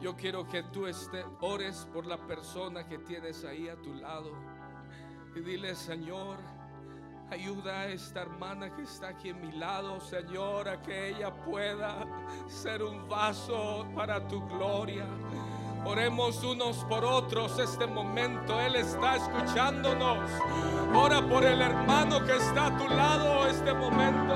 Yo quiero que tú ores por la persona que tienes ahí a tu lado y dile: Señor, ayuda a esta hermana que está aquí en mi lado, Señor, a que ella pueda ser un vaso para tu gloria. Oremos unos por otros este momento. Él está escuchándonos. Ora por el hermano que está a tu lado este momento.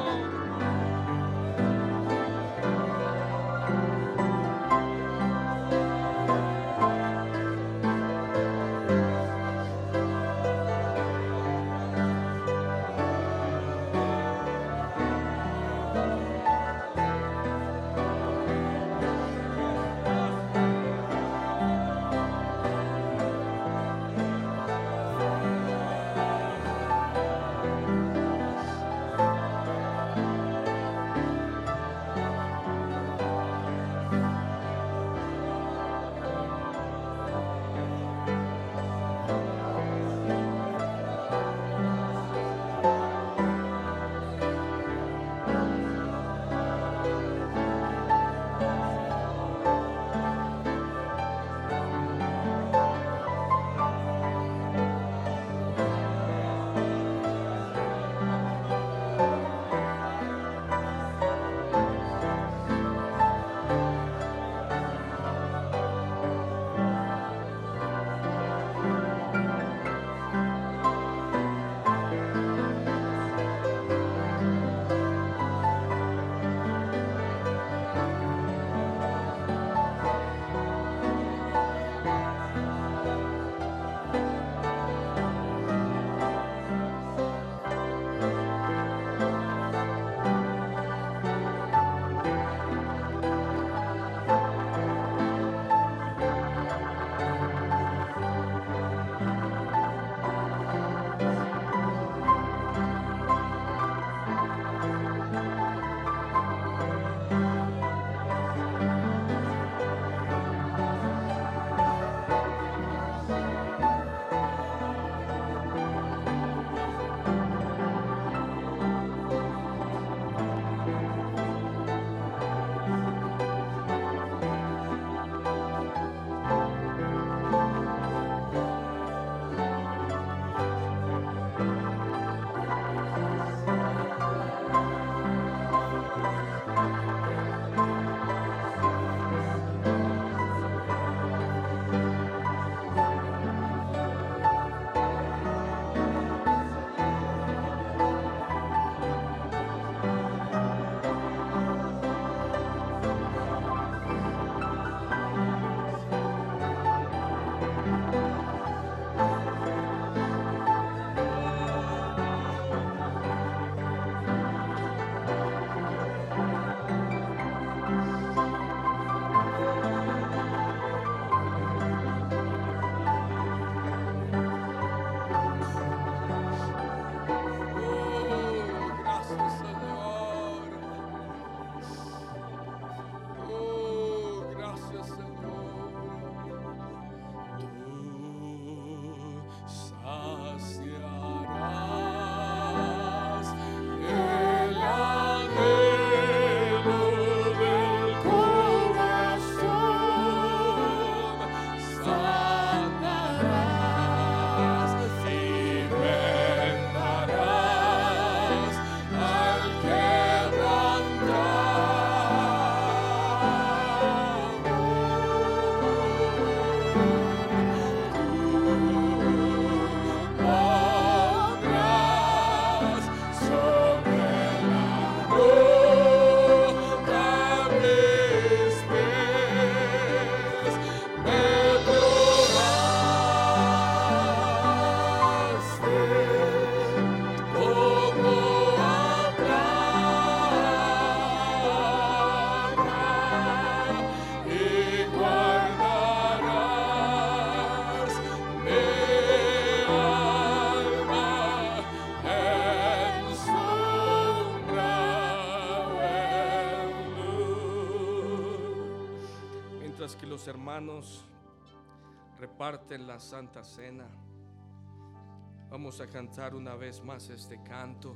Que los hermanos reparten la Santa Cena, vamos a cantar una vez más este canto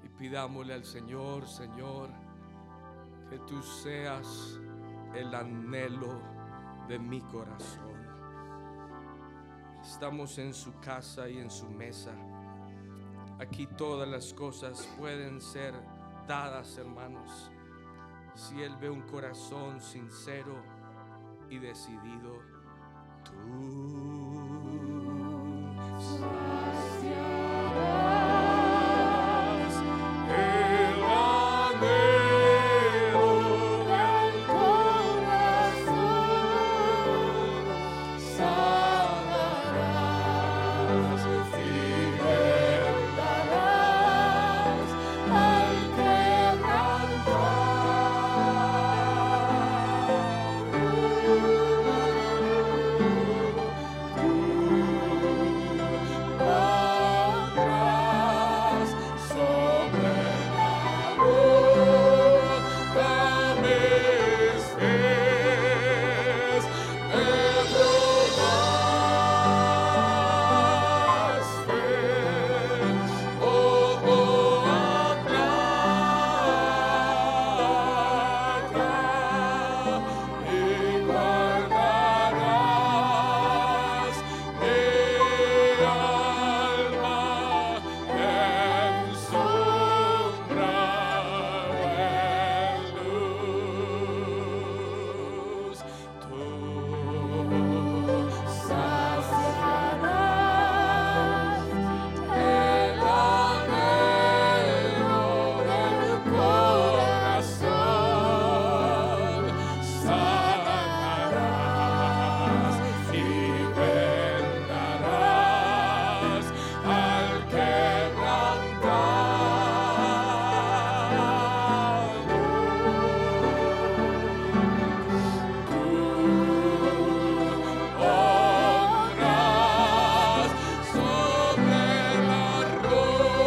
y Pidámosle al Señor, Señor, que tú seas el anhelo de mi corazón. Estamos en su casa y en su mesa. Aquí todas las cosas pueden ser dadas, hermanos, si Él ve un corazón sincero y decidido. Tú saciarás el anhelo del corazón, sanarás y vendarás al pondrás sobre la boca mis pies, me probaste como a plata y guardarás mi alma en sombra de luz. Tú saciarás el anhelo del corazón, sanarás y vendarás al quebrantado. Tú pondrás sobre la roca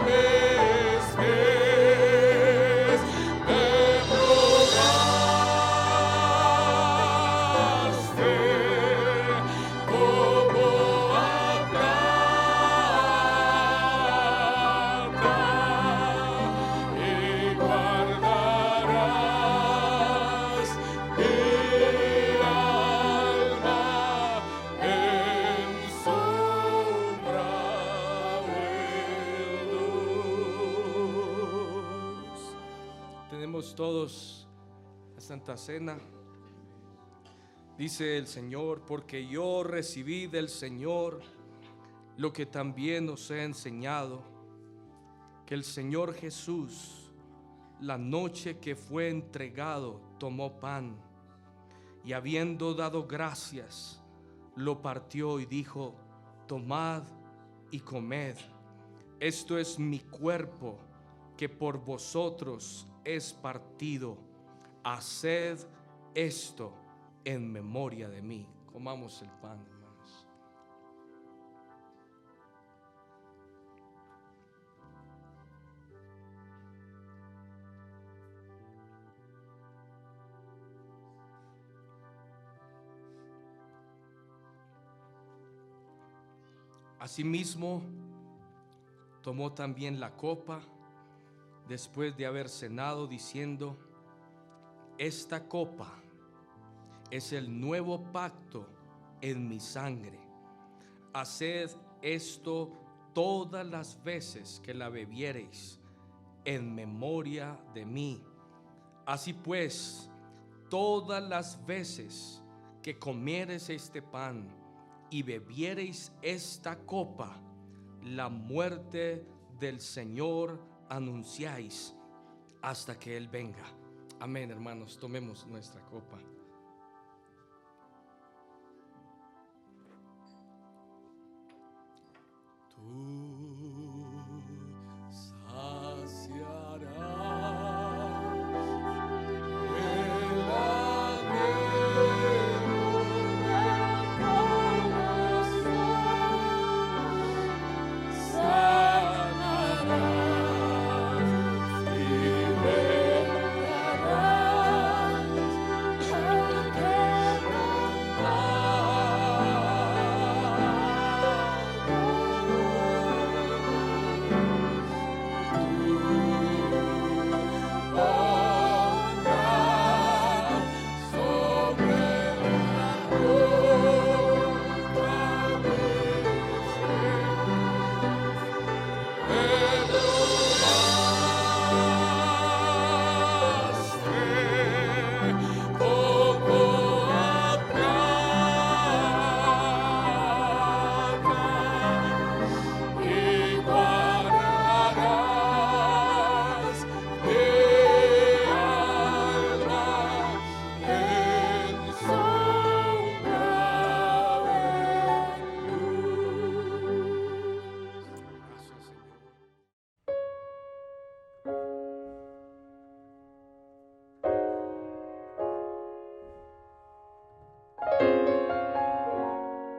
mis pies, me probaste como a plata y guardarás mi alma en sombra de luz. Tenemos todos la Santa Cena. Dice el Señor: porque yo recibí del Señor lo que también os he enseñado, que el Señor Jesús, la noche que fue entregado, tomó pan y habiendo dado gracias, lo partió y dijo: tomad y comed, esto es mi cuerpo que por vosotros es partido, haced esto en memoria de mí. Comamos el pan, hermanos. Asimismo, tomó también la copa después de haber cenado, diciendo: esta copa es el nuevo pacto en mi sangre. Haced esto todas las veces que la bebiereis en memoria de mí. Así pues, todas las veces que comiereis este pan y bebiereis esta copa, la muerte del Señor anunciáis hasta que Él venga. Amén, hermanos, tomemos nuestra copa. Tú